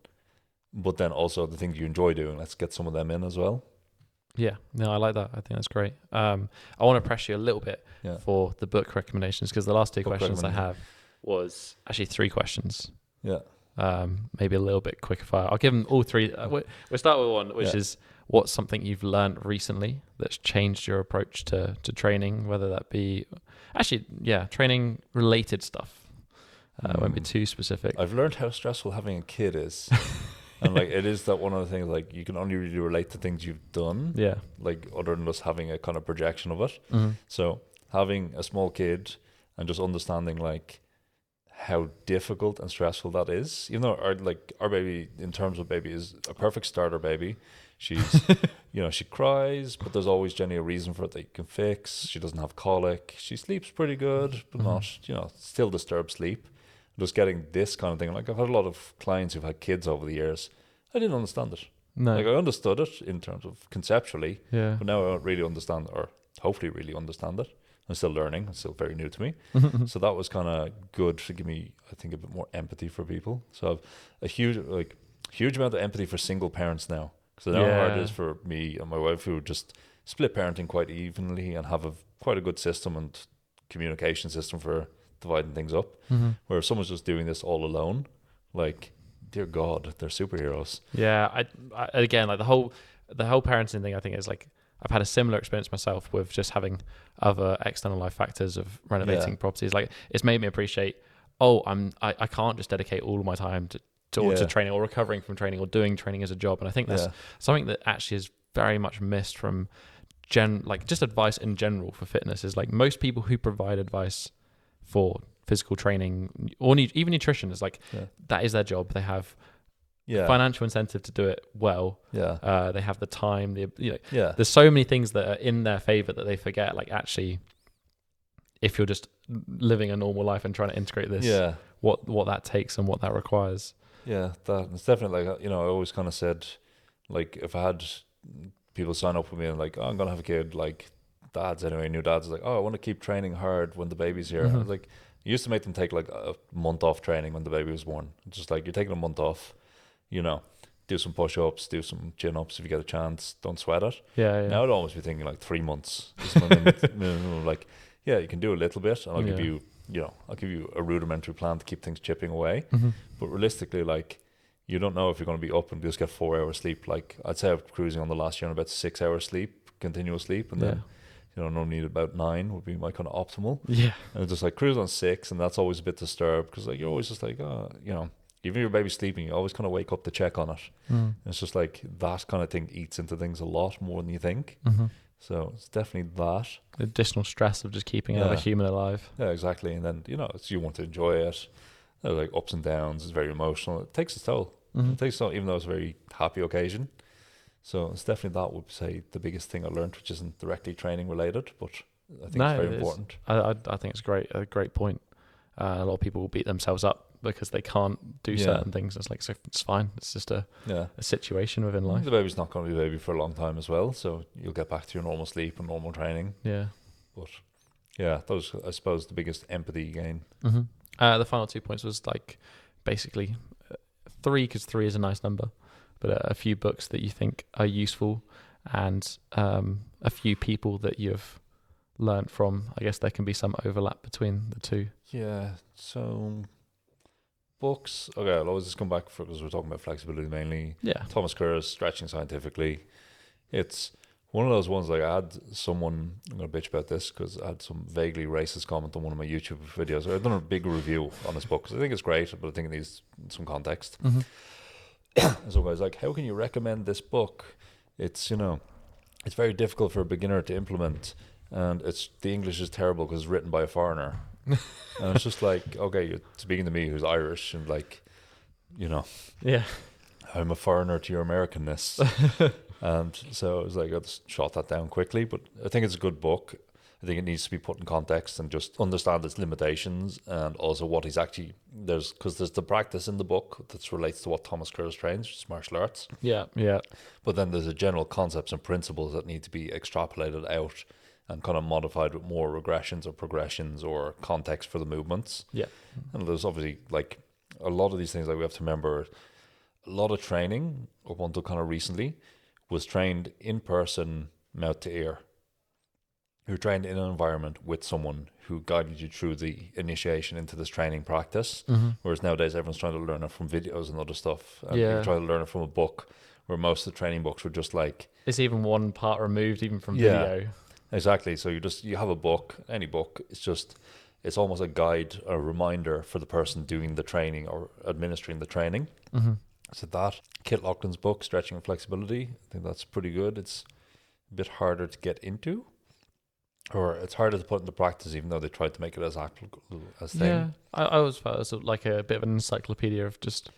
But then also the things you enjoy doing, let's get some of them in as well. Yeah, no, I like that. I think that's great. I want to press you a little bit for the book recommendations, because the last 2 questions I have was actually 3 questions. Yeah. maybe a little bit quicker fire. I'll give them all three. We'll start with one, which is what's something you've learned recently that's changed your approach to training, whether that be training related stuff. Won't be too specific. I've learned how stressful having a kid is. And like it is that one of the things, like you can only really relate to things you've done, like other than just having a kind of projection of it. So having a small kid and just understanding like how difficult and stressful that is, even though our baby, in terms of baby, is a perfect starter baby. She's she cries, but there's always generally a reason for it that you can fix. She doesn't have colic. She sleeps pretty good, but not still disturbed sleep. Just getting this kind of thing. Like I've had a lot of clients who've had kids over the years. I didn't understand it. No. Like I understood it in terms of conceptually, but now I don't really understand, or hopefully really understand it. I'm still learning. It's still very new to me. So that was kind of good to give me, I think, a bit more empathy for people. So I've a huge amount of empathy for single parents now. Because I know how hard it is for me and my wife, who just split parenting quite evenly and have quite a good system and communication system for dividing things up. Where if someone's just doing this all alone, like, dear God, they're superheroes. Yeah, I again, like the whole parenting thing, I think is like, I've had a similar experience myself with just having other external life factors of renovating properties. Like it's made me appreciate, I can't just dedicate all of my time to training or recovering from training or doing training as a job. And I think that's something that actually is very much missed from just advice in general for fitness. Is like most people who provide advice for physical training or even nutrition is like that is their job. They have financial incentive to do it well. They have the time. There's so many things that are in their favor that they forget. Like actually, if you're just living a normal life and trying to integrate this, what that takes and what that requires. Yeah, it's definitely like, I always kind of said, like if I had people sign up with me and like, I'm gonna have a kid, like new dads like, I want to keep training hard when the baby's here. I was like, I used to make them take like a month off training when the baby was born. Just like, you're taking a month off, do some push-ups, do some chin-ups if you get a chance, don't sweat it. Now I'd almost be thinking like 3 months. Like, you can do a little bit and I'll give you, I'll give you a rudimentary plan to keep things chipping away. But realistically, like, you don't know if you're going to be up and just get 4 hours sleep. Like I'd say I'm cruising on the last year on about 6 hours sleep, continuous sleep, and then no need about 9 would be my kind of optimal. And it's just like cruise on 6, and that's always a bit disturbed because like you're always just like, even if your baby's sleeping, you always kind of wake up to check on it. And it's just like that kind of thing eats into things a lot more than you think. So it's definitely that. The additional stress of just keeping another human alive. Yeah, exactly. And then, you want to enjoy it. There's like ups and downs. It's very emotional. It takes a toll. It takes a toll, even though it's a very happy occasion. So it's definitely that would say the biggest thing I learned, which isn't directly training related, but I think it's very important. I think it's a great point. A lot of people will beat themselves up because they can't do certain things. It's like, so it's fine. It's just a situation within life. The baby's not going to be a baby for a long time as well, so you'll get back to your normal sleep and normal training. But that was, I suppose, the biggest empathy gain. The final 2 points was like basically 3, because 3 is a nice number, but a few books that you think are useful and a few people that you've learned from. I guess there can be some overlap between the two. So books, okay, I'll always just come back because we're talking about flexibility mainly. Thomas Kerr's Stretching Scientifically. It's one of those ones, like I had someone, I'm going to bitch about this because I had some vaguely racist comment on one of my YouTube videos. I've done a big review on this book because I think it's great, but I think it needs some context. So guys, like, how can you recommend this book? It's, it's very difficult for a beginner to implement, and the English is terrible because it's written by a foreigner. And it's just like, okay, you're speaking to me who's Irish, and like, I'm a foreigner to your Americanness. And so it was like, I just shot that down quickly, but I think it's a good book. I think it needs to be put in context and just understand its limitations, and also what he's actually, because there's the practice in the book that relates to what Thomas Kerr trains, which is martial arts. But then there's a general concepts and principles that need to be extrapolated out and kind of modified with more regressions or progressions or context for the movements. And there's obviously like a lot of these things, like we have to remember, a lot of training up until kind of recently was trained in person, mouth to ear. you're trained in an environment with someone who guided you through the initiation into this training practice. Whereas nowadays everyone's trying to learn it from videos and other stuff. And you try to learn it from a book, where most of the training books were just like, it's even one part removed even from video. Exactly. So you have a book, any book. It's almost a guide, a reminder for the person doing the training or administering the training. So that Kit Laughlin's book, Stretching and Flexibility, I think that's pretty good. It's a bit harder to get into, or it's harder to put into practice, even though they tried to make it as applicable as thing. Yeah, I always felt it was like a bit of an encyclopedia of just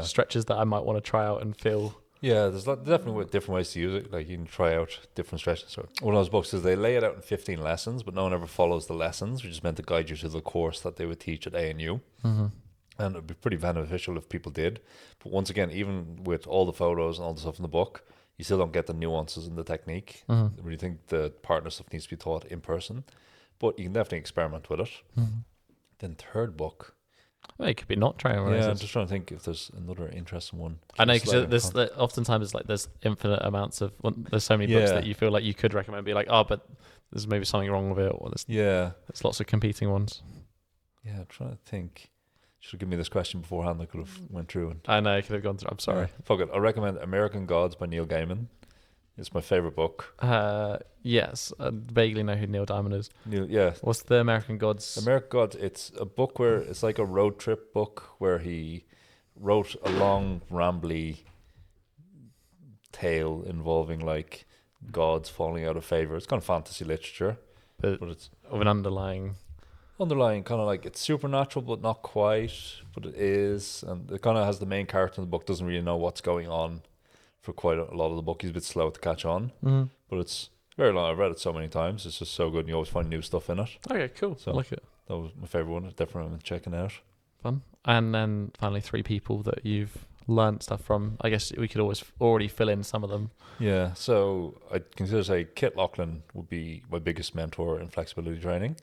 stretches that I might want to try out and feel. Yeah, there's definitely different ways to use it. Like you can try out different stretches. So one of those books is they lay it out in 15 lessons, but no one ever follows the lessons, which is meant to guide you to the course that they would teach at ANU. And it'd be pretty beneficial if people did. But once again, even with all the photos and all the stuff in the book, you still don't get the nuances in the technique. I really think the partner stuff needs to be taught in person, but you can definitely experiment with it. Then third book. Well, it could be not trying. Yeah, I'm just trying to think if there's another interesting one. I know, because oftentimes it's like there's infinite amounts of, there's so many books that you feel like you could recommend, be like, oh, but there's maybe something wrong with it, or there's lots of competing ones. Yeah, I'm trying to think. Should have given me this question beforehand. I could have went through. And I know, I could have gone through. I'm sorry. Fuck it. I recommend American Gods by Neil Gaiman. It's my favorite book. Yes, I vaguely know who Neil Diamond is. Yeah. What's the American Gods? American Gods. It's a book where it's like a road trip book where he wrote a long, rambly tale involving like gods falling out of favor. It's kind of fantasy literature, but it's of an underlying kind of like, it's supernatural but not quite, but it is, and it kind of has the main character in the book doesn't really know what's going on for quite a lot of the book. He's a bit slow to catch on, but it's very long. I've read it so many times. It's just so good, and you always find new stuff in it. Okay, cool. So I like it. That was my favorite one. Definitely checking out. Fun. And then finally, 3 people that you've learned stuff from. I guess we could always already fill in some of them. Yeah, so I'd consider say Kit Laughlin would be my biggest mentor in flexibility training.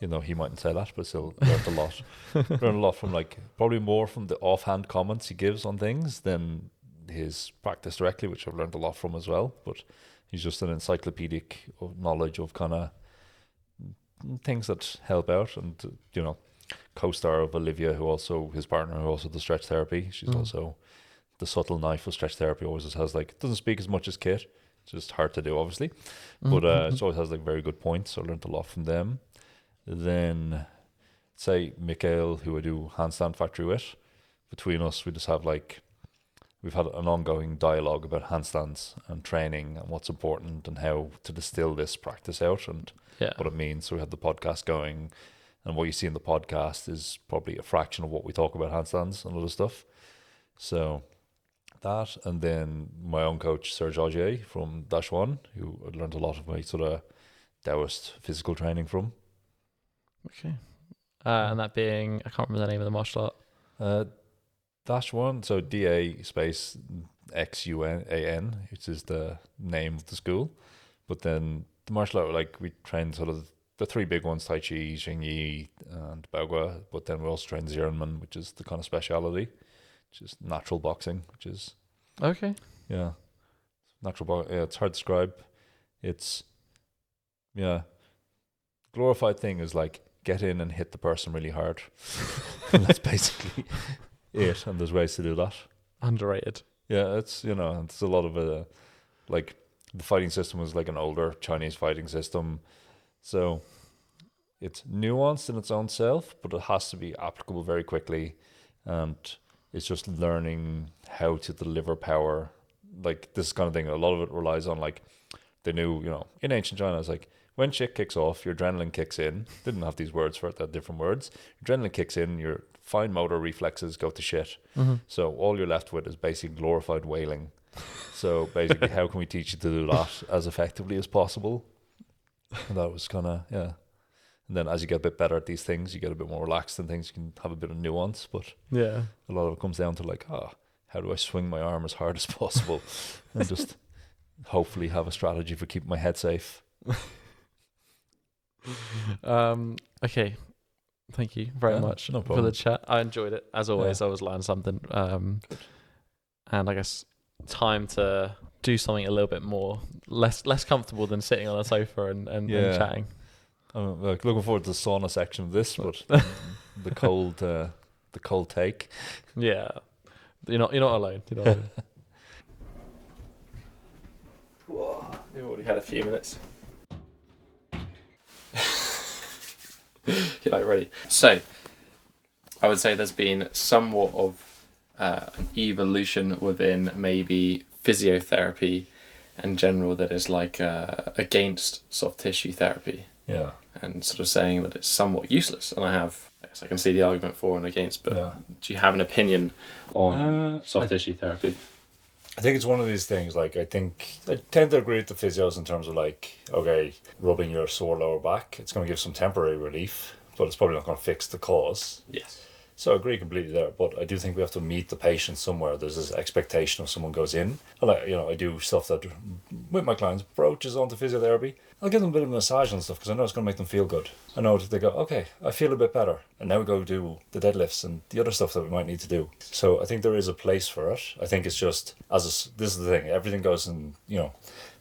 You know, he mightn't say that, but still learned a lot. Learned a lot from probably more from the offhand comments he gives on things than his practice directly, which I've learned a lot from as well. But he's just an encyclopedic of knowledge of kind of things that help out. And, you know, co-star of Olivia, his partner, who also does stretch therapy. She's also the subtle knife of stretch therapy. Always has doesn't speak as much as Kit. It's just hard to do, obviously. But it always has very good points. So I learned a lot from them. Then, say, Mikhail, who I do handstand factory with, between us, we just have we've had an ongoing dialogue about handstands and training and what's important and how to distill this practice out and what it means. So we had the podcast going, and what you see in the podcast is probably a fraction of what we talk about handstands and other stuff. So that, and then my own coach, Serge Augier from Dash One, who I learned a lot of my sort of Taoist physical training from. Okay. And that being, I can't remember the name of the martial art. Dash One, so DA space XUNAN, which is the name of the school. But then the martial art, we train sort of the 3 big ones, Tai Chi, Xing Yi, and Baogua. But then we also train Zierenman, which is the kind of speciality, which is natural boxing, which is... Okay. Yeah. Natural boxing. Yeah, it's hard to describe. It's... Yeah. Glorified thing is get in and hit the person really hard. And that's basically it, and there's ways to do that. Underrated. Yeah, it's it's a lot of the fighting system was an older Chinese fighting system, so it's nuanced in its own self, but it has to be applicable very quickly, and it's just learning how to deliver power. This kind of thing, a lot of it relies on they knew, in ancient China, it's when shit kicks off, your adrenaline kicks in. Didn't have these words for it, they had different words. Your adrenaline kicks in, your fine motor reflexes go to shit. So all you're left with is basically glorified wailing. So basically, how can we teach you to do that as effectively as possible? And that was kind of, yeah. And then as you get a bit better at these things, you get a bit more relaxed and things, you can have a bit of nuance. But a lot of it comes down to how do I swing my arm as hard as possible? And just hopefully have a strategy for keeping my head safe. Okay, thank you very much for the chat. I enjoyed it as always. I always learned something, and I guess time to do something a little bit more less comfortable than sitting on a sofa and chatting. I'm looking forward to the sauna section of this, but the cold take. Yeah, you're not alone. You're not alone. We've already had a few minutes. Get ready. So, I would say there's been somewhat of an evolution within maybe physiotherapy in general that is like against soft tissue therapy. Yeah. And sort of saying that it's somewhat useless. And I guess I can see the argument for and against, but do you have an opinion on soft tissue therapy? I think it's one of these things, like, I tend to agree with the physios in terms of, like, okay, rubbing your sore lower back, it's going to give some temporary relief, but it's probably not going to fix the cause. Yes. So I agree completely there, but I do think we have to meet the patient somewhere. There's this expectation of someone goes in. I do stuff that, with my clients, broaches onto physiotherapy. I'll give them a bit of massage and stuff because I know it's going to make them feel good. I know that they go, okay, I feel a bit better. And now we go do the deadlifts and the other stuff that we might need to do. So I think there is a place for it. I think it's just, this is the thing, everything goes in,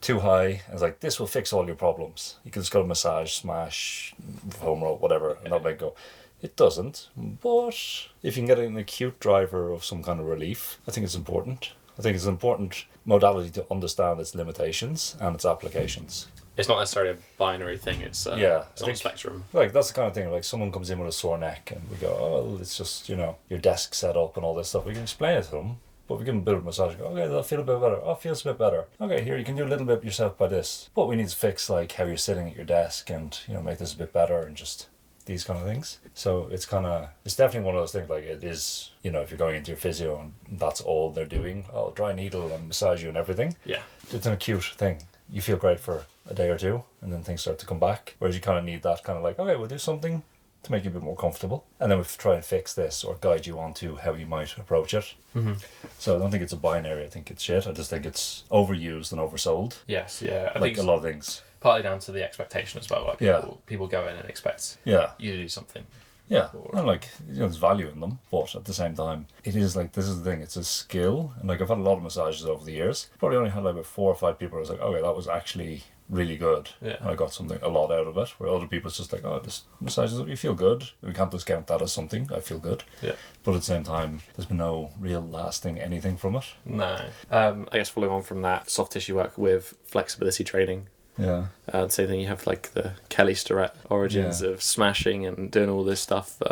too high. And it's like, this will fix all your problems. You can just go to massage, smash, foam roll, whatever, and that'll make it go. It doesn't, but if you can get an acute driver of some kind of relief, I think it's important. I think it's an important modality to understand its limitations and its applications. It's not necessarily a binary thing, it's on a spectrum. Like, that's the kind of thing, like, someone comes in with a sore neck and we go, oh, it's just, your desk set up and all this stuff. We can explain it to them, but we give them a bit of massage and go, okay, they'll feel a bit better. Oh, it feels a bit better. Okay, here, you can do a little bit yourself by this. But we need to fix, like, how you're sitting at your desk and, make this a bit better and just these kind of things. So it's definitely one of those things, like, it is, if you're going into your physio and that's all they're doing, I'll dry needle and massage you and everything. Yeah. It's an acute thing. You feel great for a day or two and then things start to come back. Whereas you kind of need that kind of like, okay, we'll do something to make you a bit more comfortable. And then we'll try and fix this or guide you on to how you might approach it. Mm-hmm. So I don't think it's a binary. I think it's shit. I just think it's overused and oversold. Yes, yeah. I think a lot of things. Partly down to the expectation as well. Like people go in and expect you to do something. Yeah, and like, there's value in them, but at the same time, it is like, this is the thing, it's a skill. And like, I've had a lot of massages over the years. Probably only had like about 4 or 5 people who was like, okay, that was actually really good. Yeah. And I got a lot out of it. Where other people, it's just like, oh, this massages, you feel good. We can't discount that as something, I feel good. Yeah. But at the same time, there's been no real lasting anything from it. No. I guess following on from that, soft tissue work with flexibility training. Yeah. Same thing, you have like the Kelly Starrett origins of smashing and doing all this stuff.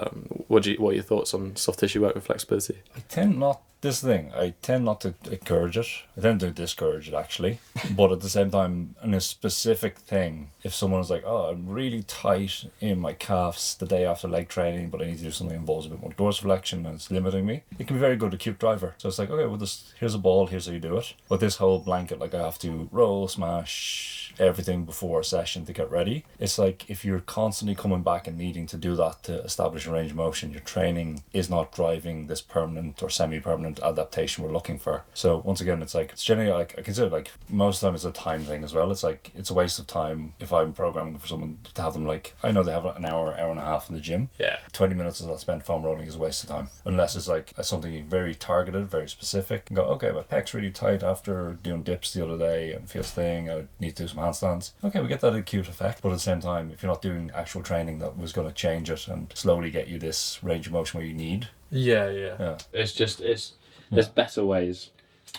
What are your thoughts on soft tissue work with flexibility? I tend not to encourage it. I tend to discourage it, actually. But at the same time, in a specific thing, if someone's like, oh, I'm really tight in my calves the day after leg training, but I need to do something that involves a bit more dorsiflexion and it's limiting me, it can be a very good acute driver. So it's like, okay, well, here's a ball, here's how you do it. But this whole blanket, like, I have to roll, smash, everything before a session to get ready. It's like, if you're constantly coming back and needing to do that to establish a range of motion, your training is not driving this permanent or semi-permanent adaptation we're looking for. So once again, it's like, it's generally like, I consider like most of the time it's a time thing as well. It's like, it's a waste of time if I'm programming for someone to have them like, I know they have an hour and a half in the gym. Yeah. 20 minutes of that spent foam rolling is a waste of time. Unless it's like something very targeted, very specific, and go, okay, my pec's really tight after doing dips the other day and feels thing, I need to do some handstands. Okay, we get that acute effect, but at the same time, if you're not doing actual training that was going to change it and slowly get you this range of motion where you need. Yeah. There's better ways.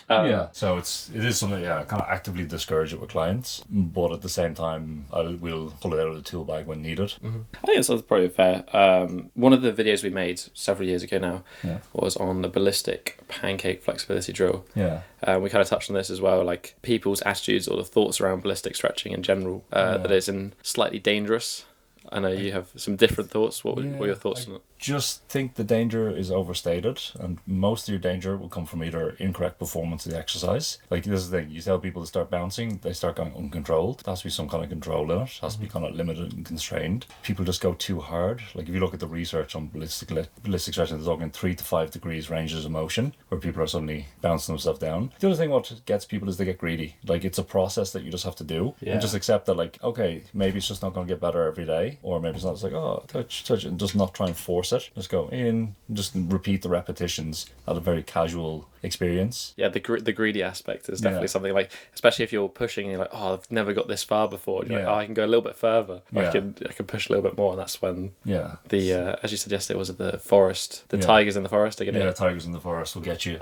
So it is something, I kind of actively discourage it with clients, but at the same time, we'll pull it out of the tool bag when needed. Mm-hmm. I think that's probably fair. One of the videos we made several years ago now was on the Ballistic pancake flexibility drill. Yeah. We kind of touched on this as well, like people's attitudes or the thoughts around ballistic stretching in general, that it's slightly dangerous. I know you have some different thoughts. What were your thoughts on it? Just think the danger is overstated, and most of your danger will come from either incorrect performance of the exercise. Like, this is the thing, you tell people to start bouncing, they start going uncontrolled. There has to be some kind of control in it. It has to be kind of limited and constrained. People just go too hard. Like, if you look at the research on ballistic stretching, they're talking 3 to 5 degrees ranges of motion, where people are suddenly bouncing themselves down. The other thing what gets people is they get greedy. Like, it's a process that you just have to do. Yeah. And just accept that, like, okay, maybe it's just not going to get better every day. or maybe it's not. It's like, oh, touch, and just not try and force it. Just go in, just repeat the repetitions at a very casual experience. Yeah, the greedy aspect is definitely something like, especially if you're pushing and you're like, oh, I've never got this far before. And you're like, oh, I can go a little bit further. I can push a little bit more, and that's when the as you suggested, was it the forest, the tigers in the forest are gonna tigers in the forest will get you.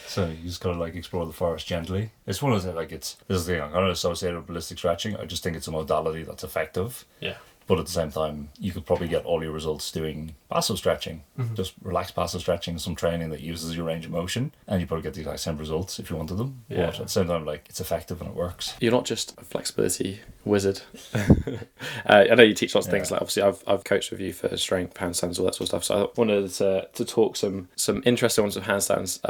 So you just gotta like explore the forest gently. It's one of the like this is the thing. I'm not associated with ballistic stretching. I just think it's a modality that's effective. Yeah. But at the same time, you could probably get all your results doing passive stretching. Just relaxed passive stretching, some training that uses your range of motion, and you probably get the exact same results if you wanted them. Yeah. But at the same time, like, it's effective and it works. You're not just a flexibility wizard. I know you teach lots of things. Like obviously, I've coached with you for strength, handstands, all that sort of stuff. So I wanted to talk some interesting ones of handstands.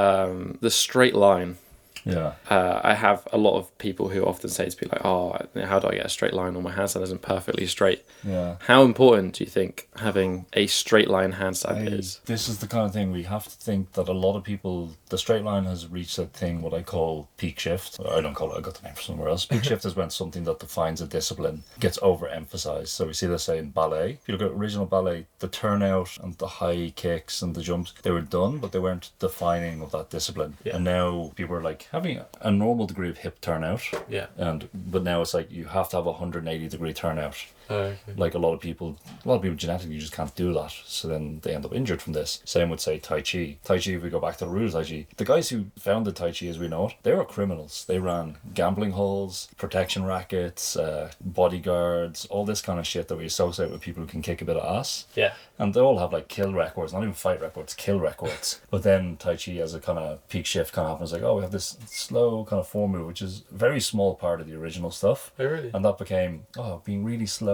The straight line. Yeah. I have a lot of people who often say to me like, oh, how do I get a straight line, or my handstand isn't perfectly straight. Yeah. How important do you think having a straight line handstand is? This is the kind of thing we have to think that a lot of people, the straight line has reached that thing, what I call peak shift. I don't call it, I got the name from somewhere else. Peak shift is when something that defines a discipline gets overemphasized. So we see this, say, in ballet. If you look at original ballet, the turnout and the high kicks and the jumps, they were done, but they weren't defining of that discipline. Yeah. And now people are like having a normal degree of hip turnout. Yeah. But now it's like you have to have a 180 degree turnout. Okay. Like a lot of people genetically just can't do that, so then they end up injured from this. Same with, say, Tai Chi. Tai Chi, if we go back to the root of Tai Chi, the guys who founded Tai Chi as we know it, they were criminals. They ran gambling halls, protection rackets, bodyguards, all this kind of shit that we associate with people who can kick a bit of ass. Yeah. And they all have like kill records, not even fight records, kill records. But then Tai Chi as a kind of peak shift kind of happens, like, oh, we have this slow kind of form move, which is a very small part of the original stuff. Oh, really? And that became, being really slow.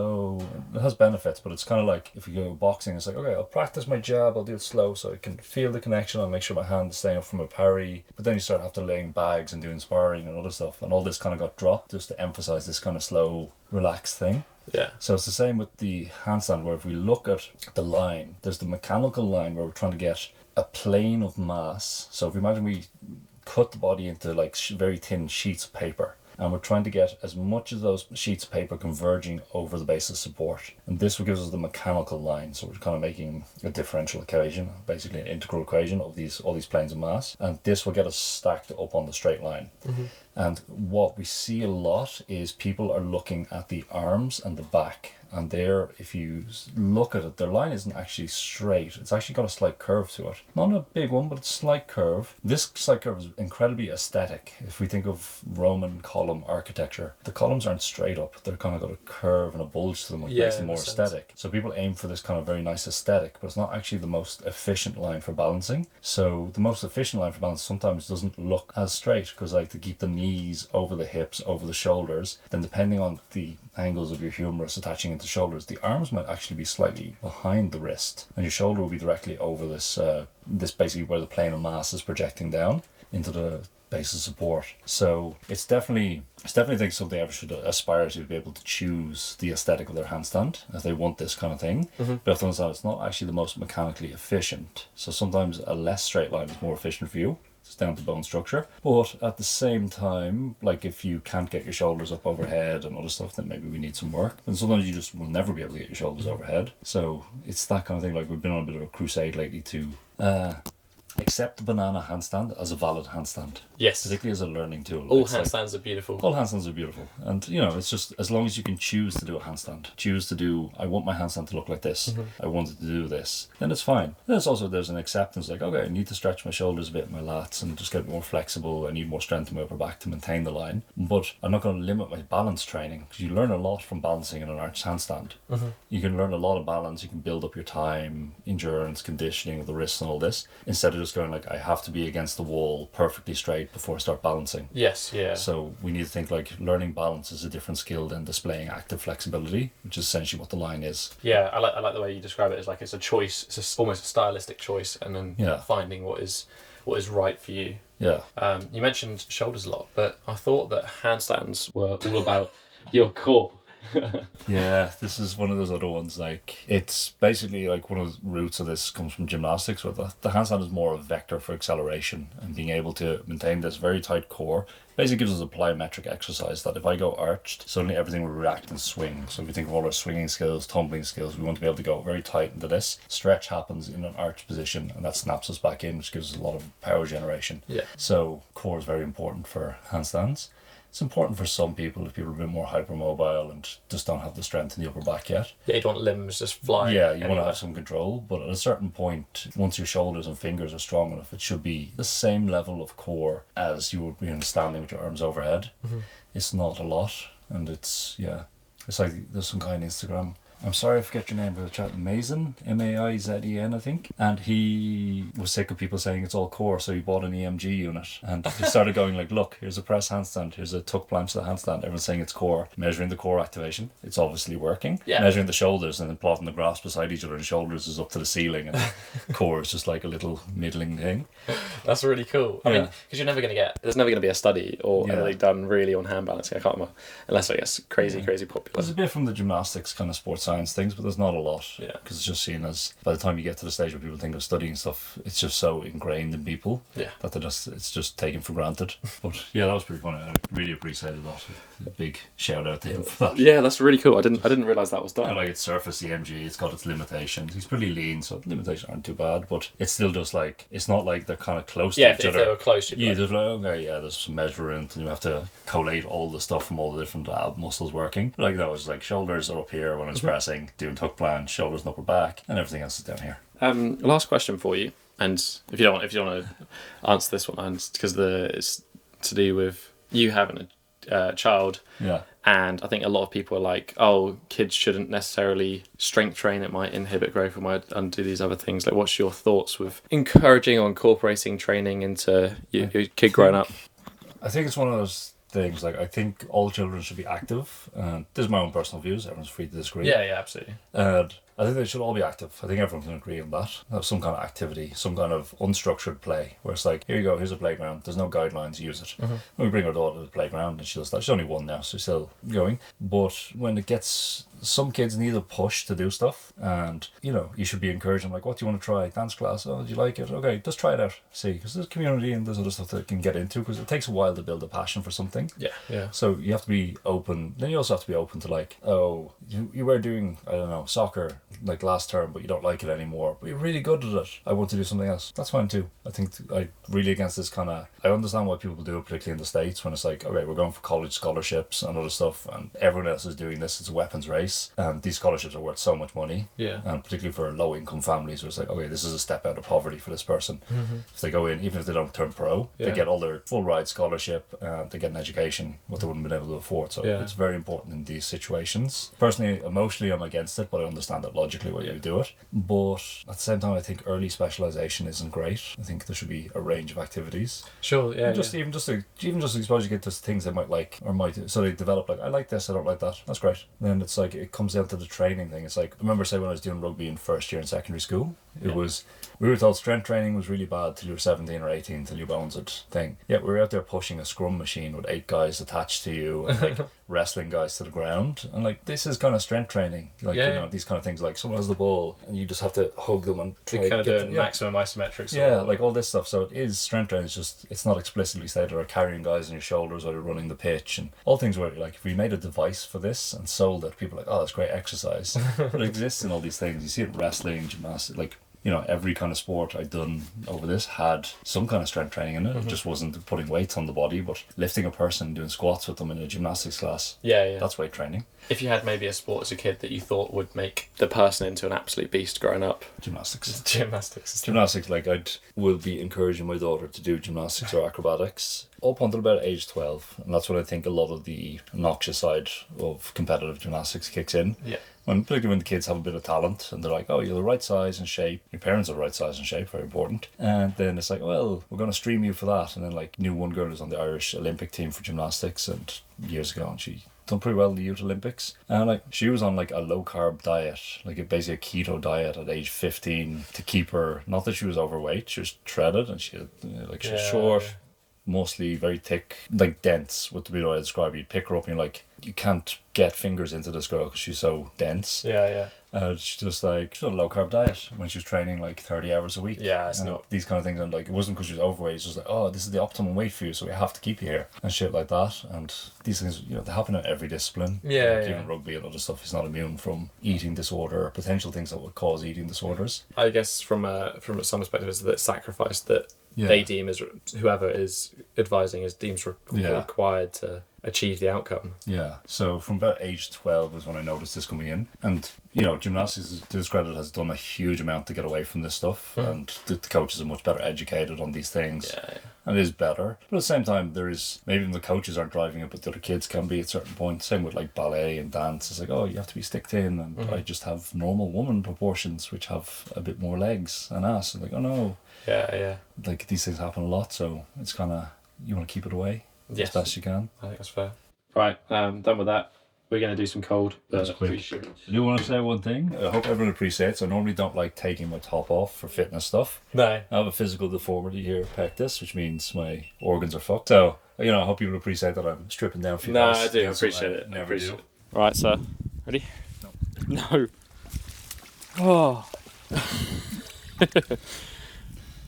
It has benefits, but it's kind of like if you go boxing, it's like, okay, I'll practice my jab, I'll do it slow so I can feel the connection, I'll make sure my hand is staying up from a parry. But then you start having to laying bags and doing sparring and other stuff, and all this kind of got dropped just to emphasize this kind of slow, relaxed thing. Yeah. So it's the same with the handstand, where if we look at the line, there's the mechanical line where we're trying to get a plane of mass. So if you imagine we cut the body into like very thin sheets of paper, and we're trying to get as much of those sheets of paper converging over the base of support. And this gives us the mechanical line. So we're kind of making a differential equation, basically an integral equation of all these planes of mass. And this will get us stacked up on the straight line. Mm-hmm. And what we see a lot is people are looking at the arms and the back. And there, if you look at it, their line isn't actually straight. It's actually got a slight curve to it. Not a big one, but it's a slight curve. This slight curve is incredibly aesthetic. If we think of Roman column architecture, the columns aren't straight up. They're kind of got a curve and a bulge to them, which makes them more aesthetic. So people aim for this kind of very nice aesthetic, but it's not actually the most efficient line for balancing. So the most efficient line for balance sometimes doesn't look as straight, because like to keep the knees over the hips, over the shoulders, then depending on the angles of your humerus attaching into shoulders, the arms might actually be slightly behind the wrist, and your shoulder will be directly over this basically where the plane of mass is projecting down into the base of support. So it's definitely think something everyone should aspire to be able to choose the aesthetic of their handstand if they want this kind of thing. Mm-hmm. But if understand it's not actually the most mechanically efficient. So sometimes a less straight line is more efficient for you. It's down to bone structure. But at the same time, like if you can't get your shoulders up overhead and other stuff, then maybe we need some work. And sometimes you just will never be able to get your shoulders overhead. So it's that kind of thing. Like we've been on a bit of a crusade lately to accept the banana handstand as a valid handstand. Yes. Particularly as a learning tool. All handstands are beautiful. All handstands are beautiful. And, it's just as long as you can choose to do a handstand, I want my handstand to look like this, I want it to do this, then it's fine. There's an acceptance, like, okay, I need to stretch my shoulders a bit, my lats, and just get more flexible. I need more strength in my upper back to maintain the line. But I'm not going to limit my balance training, because you learn a lot from balancing in an arch handstand. Mm-hmm. You can learn a lot of balance, you can build up your time, endurance, conditioning of the wrists and all this, instead of just going like, I have to be against the wall perfectly straight before I start balancing. Yes, yeah. So we need to think like learning balance is a different skill than displaying active flexibility, which is essentially what the line is. Yeah, I like the way you describe it as like it's a choice. It's almost a stylistic choice, and then finding what is right for you. Yeah. You mentioned shoulders a lot, but I thought that handstands were all about your core. Yeah, this is one of those other ones. Like, it's basically like one of the roots of this comes from gymnastics, where the handstand is more a vector for acceleration and being able to maintain this very tight core. Basically gives us a plyometric exercise that if I go arched, suddenly everything will react and swing. So if you think of all our swinging skills, tumbling skills, we want to be able to go very tight into this. Stretch happens in an arched position, and that snaps us back in, which gives us a lot of power generation. Yeah. So core is very important for handstands. It's important for some people if people are a bit more hypermobile and just don't have the strength in the upper back yet. Yeah, you don't want limbs just flying. Yeah, you want to have some control, but at a certain point, once your shoulders and fingers are strong enough, it should be the same level of core as you would be in standing with your arms overhead. Mm-hmm. It's not a lot, and it's like there's some guy on Instagram. I'm sorry I forget your name, but the chat Mazen, Maizen, I think. And he was sick of people saying it's all core, so he bought an EMG unit. And he started going like, look, here's a press handstand, here's a tuck planche to the handstand. Everyone's saying it's core. Measuring the core activation, it's obviously working. Yeah. Measuring the shoulders and then plotting the graphs beside each other, and shoulders is up to the ceiling, and core is just like a little middling thing. That's really cool. I mean, because there's never going to be a study or anything done really on hand balancing. I can't remember, unless I guess crazy popular. There's a bit from the gymnastics kind of sports science things, but there's not a lot. Yeah. Because it's just seen as, by the time you get to the stage where people think of studying stuff, it's just so ingrained in people that it's just taken for granted. But yeah, that was pretty funny. I really appreciated that. A big shout out to him for that. Yeah, that's really cool. I didn't realise that was done. And like it's surface EMG, it's got its limitations. He's pretty lean, so the limitations aren't too bad. But it's still just like, it's not like they're kind of close to each if other. they were close, you'd There's like, okay, there's some measurement, and you have to collate all the stuff from all the different ab muscles working. Like that was like shoulders are up here when it's pressing, doing tuck planche, shoulders and upper back, and everything else is down here. Last question for you, and if you don't want to answer this one, because it's to do with you having a child. Yeah. And I think a lot of people are like, oh, kids shouldn't necessarily strength train. It might inhibit growth. It might undo these other things. Like, what's your thoughts with encouraging or incorporating training into your kid growing up? I think it's one of those things, like, I think all children should be active. And this is my own personal views. Everyone's free to disagree. Yeah, absolutely. And I think they should all be active. I think everyone can agree on that. Have some kind of activity, some kind of unstructured play, where it's like, here you go, here's a playground. There's no guidelines, use it. Mm-hmm. When we bring our daughter to the playground and she'll start, she's only one now, so she's still going. But when it gets, some kids need a push to do stuff, and you should be encouraging, like, what do you want to try? Dance class? Oh, do you like it? Okay, just try it out. See, because there's community and there's other stuff that they can get into, because it takes a while to build a passion for something. Yeah. So you have to be open. Then you also have to be open to, like, oh, you were doing, I don't know, soccer like last term, but you don't like it anymore, but you're really good at it. I want to do something else. That's fine too. I think I really against this kind of, I understand why people do it, particularly in the States, when it's like, okay, we're going for college scholarships and other stuff, and everyone else is doing this. It's a weapons race, and these scholarships are worth so much money. Yeah. And particularly for low income families, where it's like, okay, this is a step out of poverty for this person. Mm-hmm. If they go in, even if they don't turn pro, they get all their full ride scholarship, and they get an education what they wouldn't have been able to afford. So it's very important in these situations. Personally, emotionally, I'm against it, but I understand it logically why you do it. But at the same time, I think early specialization isn't great. I think there should be a range of activities. Sure, yeah. Even just expose you get to things they might like or might, so they develop, like, I like this, I don't like that. That's great. Then it's like, it comes down to the training thing. It's like, I remember, say, when I was doing rugby in first year in secondary school, it was, we were told strength training was really bad till you were 17 or 18, till your bones had thing. Yeah, we were out there pushing a scrum machine with 8 guys attached to you, and like wrestling guys to the ground, and like, this is kind of strength training. Like, these kind of things, like someone has the ball and you just have to hug them and try kind of doing maximum isometrics. Like all this stuff. So it is strength training. It's just, it's not explicitly stated, or carrying guys on your shoulders, or you're running the pitch, and all things where, like, if we made a device for this and sold it, people are like, oh, that's great exercise. But it exists in all these things. You see it in wrestling, gymnastics, like, every kind of sport I'd done over this had some kind of strength training in it. Mm-hmm. It just wasn't putting weights on the body, but lifting a person, doing squats with them in a gymnastics class. Yeah. That's weight training. If you had maybe a sport as a kid that you thought would make the person into an absolute beast growing up. Gymnastics, like, will be encouraging my daughter to do gymnastics or acrobatics up until about age 12. And that's when I think a lot of the noxious side of competitive gymnastics kicks in. Yeah. Particularly when the kids have a bit of talent and they're like, oh, you're the right size and shape. Your parents are the right size and shape, very important. And then it's like, well, we're going to stream you for that. And then, like, knew one girl who's on the Irish Olympic team for gymnastics, and years ago, and she done pretty well in the Youth Olympics. And like, she was on like a low carb diet, like basically a keto diet at age 15 to keep her, not that she was overweight, she was shredded, and she had, she was short, mostly very thick, like dense, would be the way I describe it. You'd pick her up and you're like, you can't get fingers into this girl because she's so dense. Yeah. She's just like, she's on a low carb diet when she was training like 30 hours a week. Yeah, it's not. These kind of things, and like, it wasn't because she was overweight, it's just like, oh, this is the optimum weight for you, so we have to keep you here, and shit like that. And these things, you know, they happen in every discipline. Yeah, Even rugby and other stuff is not immune from eating disorder or potential things that would cause eating disorders. I guess from some perspective, is that sacrifice that they deem as whoever is advising deems required to achieve the outcome. Yeah. So from about age 12 is when I noticed this coming in, and you know, gymnastics, to its credit, has done a huge amount to get away from this stuff, and the coaches are much better educated on these things. And it is better, but at the same time, there is, maybe even the coaches aren't driving it, but the other kids can be at certain points. Same with like ballet and dance. It's like, oh, you have to be stick thin, and I just have normal woman proportions, which have a bit more legs and ass. And like, oh no. Yeah. Like, these things happen a lot, so it's kind of, you want to keep it away as best you can. I think that's fair. Right, done with that. We're going to do some cold. That's quick. I do want to say one thing. I hope everyone appreciates. I normally don't like taking my top off for fitness stuff. No. I have a physical deformity here, pectus, which means my organs are fucked. So, you know, I hope you will appreciate that I'm stripping down for you guys. No, I do appreciate it. Never do. Right, sir. Ready? No. Oh.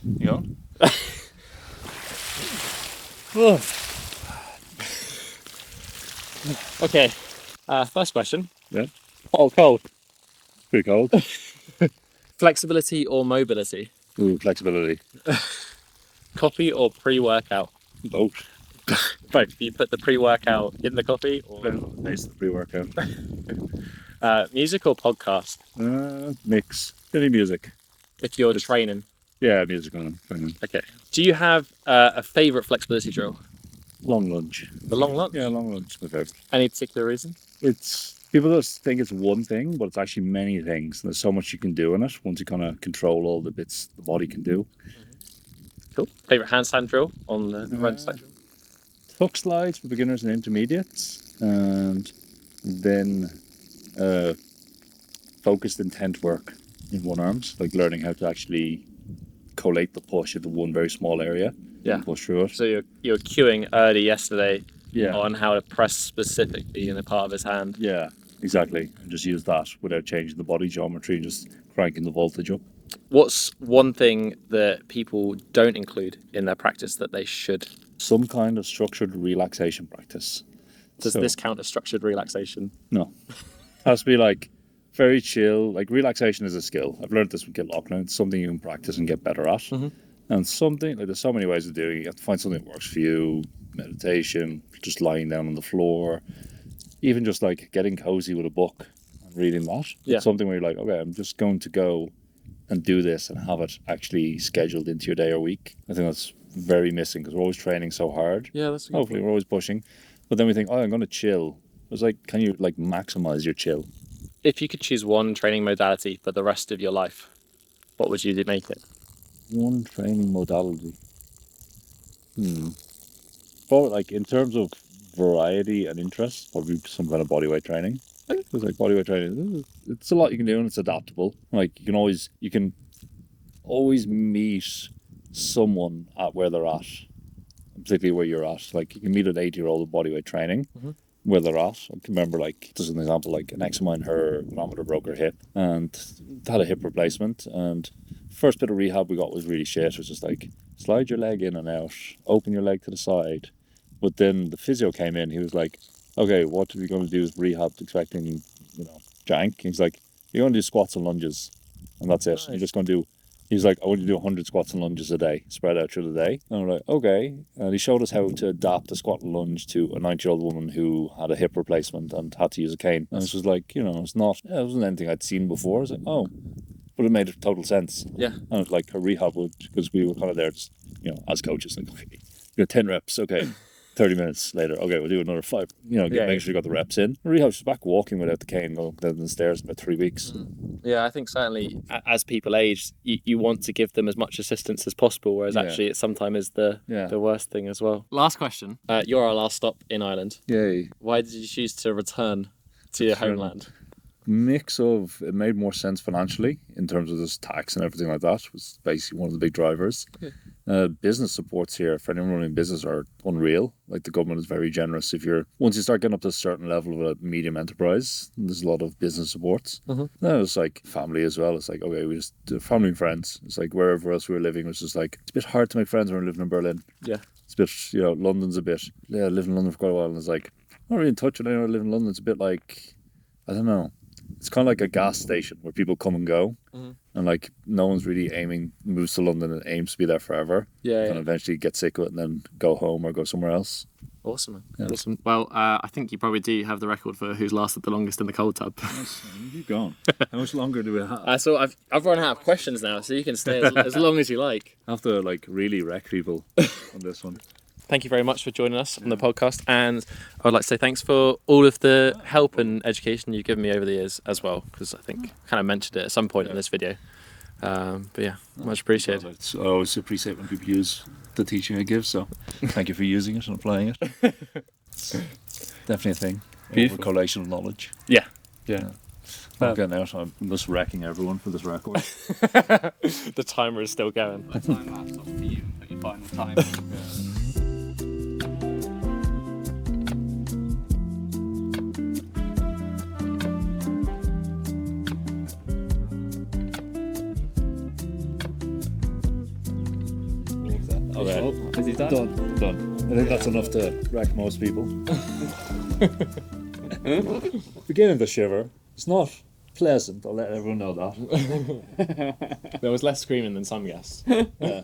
You going? Okay. First question. Yeah. Hot or cold? Pretty cold. Flexibility or mobility? Ooh, flexibility. Coffee or pre-workout? Both. Both. You put the pre-workout in the coffee? Or... Nice, the pre-workout. Music or podcast? Mix. Any music. If you're training? Yeah, music on. Okay. Do you have a favourite flexibility drill? Long lunge. The long lunge? Yeah, long lunge is my favourite. Any particular reason? It's, people just think it's one thing, but it's actually many things. There's so much you can do in it once you kind of control all the bits the body can do. Cool. Favourite handstand drill on the run spectrum? Tuck slides for beginners and intermediates, and then focused intent work in one arms, like learning how to actually collate the push into one very small area. Yeah. Push through it. So you're cueing early yesterday Yeah. on how to press specifically in a part of his hand. Yeah, exactly. And just use that without changing the body geometry, just cranking the voltage up. What's one thing that people don't include in their practice that they should? Some kind of structured relaxation practice. Does this count as structured relaxation? No. Has to be like very chill. Like, relaxation is a skill. I've learned this with Get Lockdown. It's something you can practice and get better at. And something, like, there's so many ways of doing it. You have to find something that works for you. Meditation, just lying down on the floor, even just like getting cozy with a book and reading that. Yeah. It's something where you're like, okay, I'm just going to go and do this and have it actually scheduled into your day or week. I think that's very missing because we're always training so hard. Yeah, that's a good Hopefully, we're always pushing. But then we think, oh, I'm going to chill. It's like, can you like maximize your chill? If you could choose one training modality for the rest of your life, what would you make it? One training modality. Well, like, in terms of variety and interest, probably some kind of bodyweight training. I think it's like bodyweight training. It's a lot you can do and it's adaptable. Like, you can always meet someone at where they're at, particularly where you're at. Like, you can meet an 80-year-old with bodyweight training where they're at. I can remember, like, just an example, like an ex of mine, her grandmother broke her hip and had a hip replacement, and first bit of rehab we got was really shit. It was just like, slide your leg in and out, open your leg to the side. But then the physio came in. He was like, okay, what are we going to do is rehab expecting, jank? He's like, you're going to do squats and lunges, and that's it. Nice. You're just going to do, he's like, I want you to do 100 squats and lunges a day, spread out through the day. And we're like, okay. And he showed us how to adapt a squat and lunge to a 90-year-old woman who had a hip replacement and had to use a cane. And it was like, it wasn't anything I'd seen before. I was like, oh. But it made total sense. Yeah. And it was like her rehab would, because we were kind of there, just, as coaches, like, okay, you got 10 reps, okay. 30 minutes later, okay, we'll do another 5. Make sure you got the reps in. Rehab, she's back walking without the cane, going down the stairs in about 3 weeks. Yeah, I think certainly as people age, you want to give them as much assistance as possible, whereas actually it sometimes is the worst thing as well. Last question. You're our last stop in Ireland. Yay. Why did you choose to return to your homeland? mix of, it made more sense financially in terms of this tax and everything like that was basically one of the big drivers. Business supports here for anyone running business are unreal. Like the government is very generous. Once you start getting up to a certain level of a medium enterprise, there's a lot of business supports. Then it's like family as well. It's like, okay, we just do family and friends. It's like wherever else we were living, it was just like, it's a bit hard to make friends when we're living in Berlin. Yeah. It's a bit, London's a bit, I lived in London for quite a while, and it's like, I'm not really in touch with anyone who live in London. It's a bit like, I don't know. It's kind of like a gas station where people come and go, and like no one's really moves to London and aims to be there forever. And eventually get sick of it and then go home or go somewhere else. Awesome, man. Yeah. Awesome. Well, I think you probably do have the record for who's lasted the longest in the cold tub. Yes, keep going. How much longer do we have? So I've run out of questions now, so you can stay as long as you like. I have to like really wreck people on this one. Thank you very much for joining us on the podcast, and I would like to say thanks for all of the help and education you've given me over the years as well, because I think I kind of mentioned it at some point in this video. But yeah, much appreciated. I always appreciate when people use the teaching I give, so thank you for using it and applying it. Definitely a thing. Beautiful. Collation of knowledge. Yeah. I'm getting out. I'm just wrecking everyone for this record. The timer is still going. My time lapse off for you and put your final time. Okay. Is he done? Done. I think that's enough to wreck most people. Beginning to shiver. It's not pleasant. I'll let everyone know that. There was less screaming than some guests. Yeah.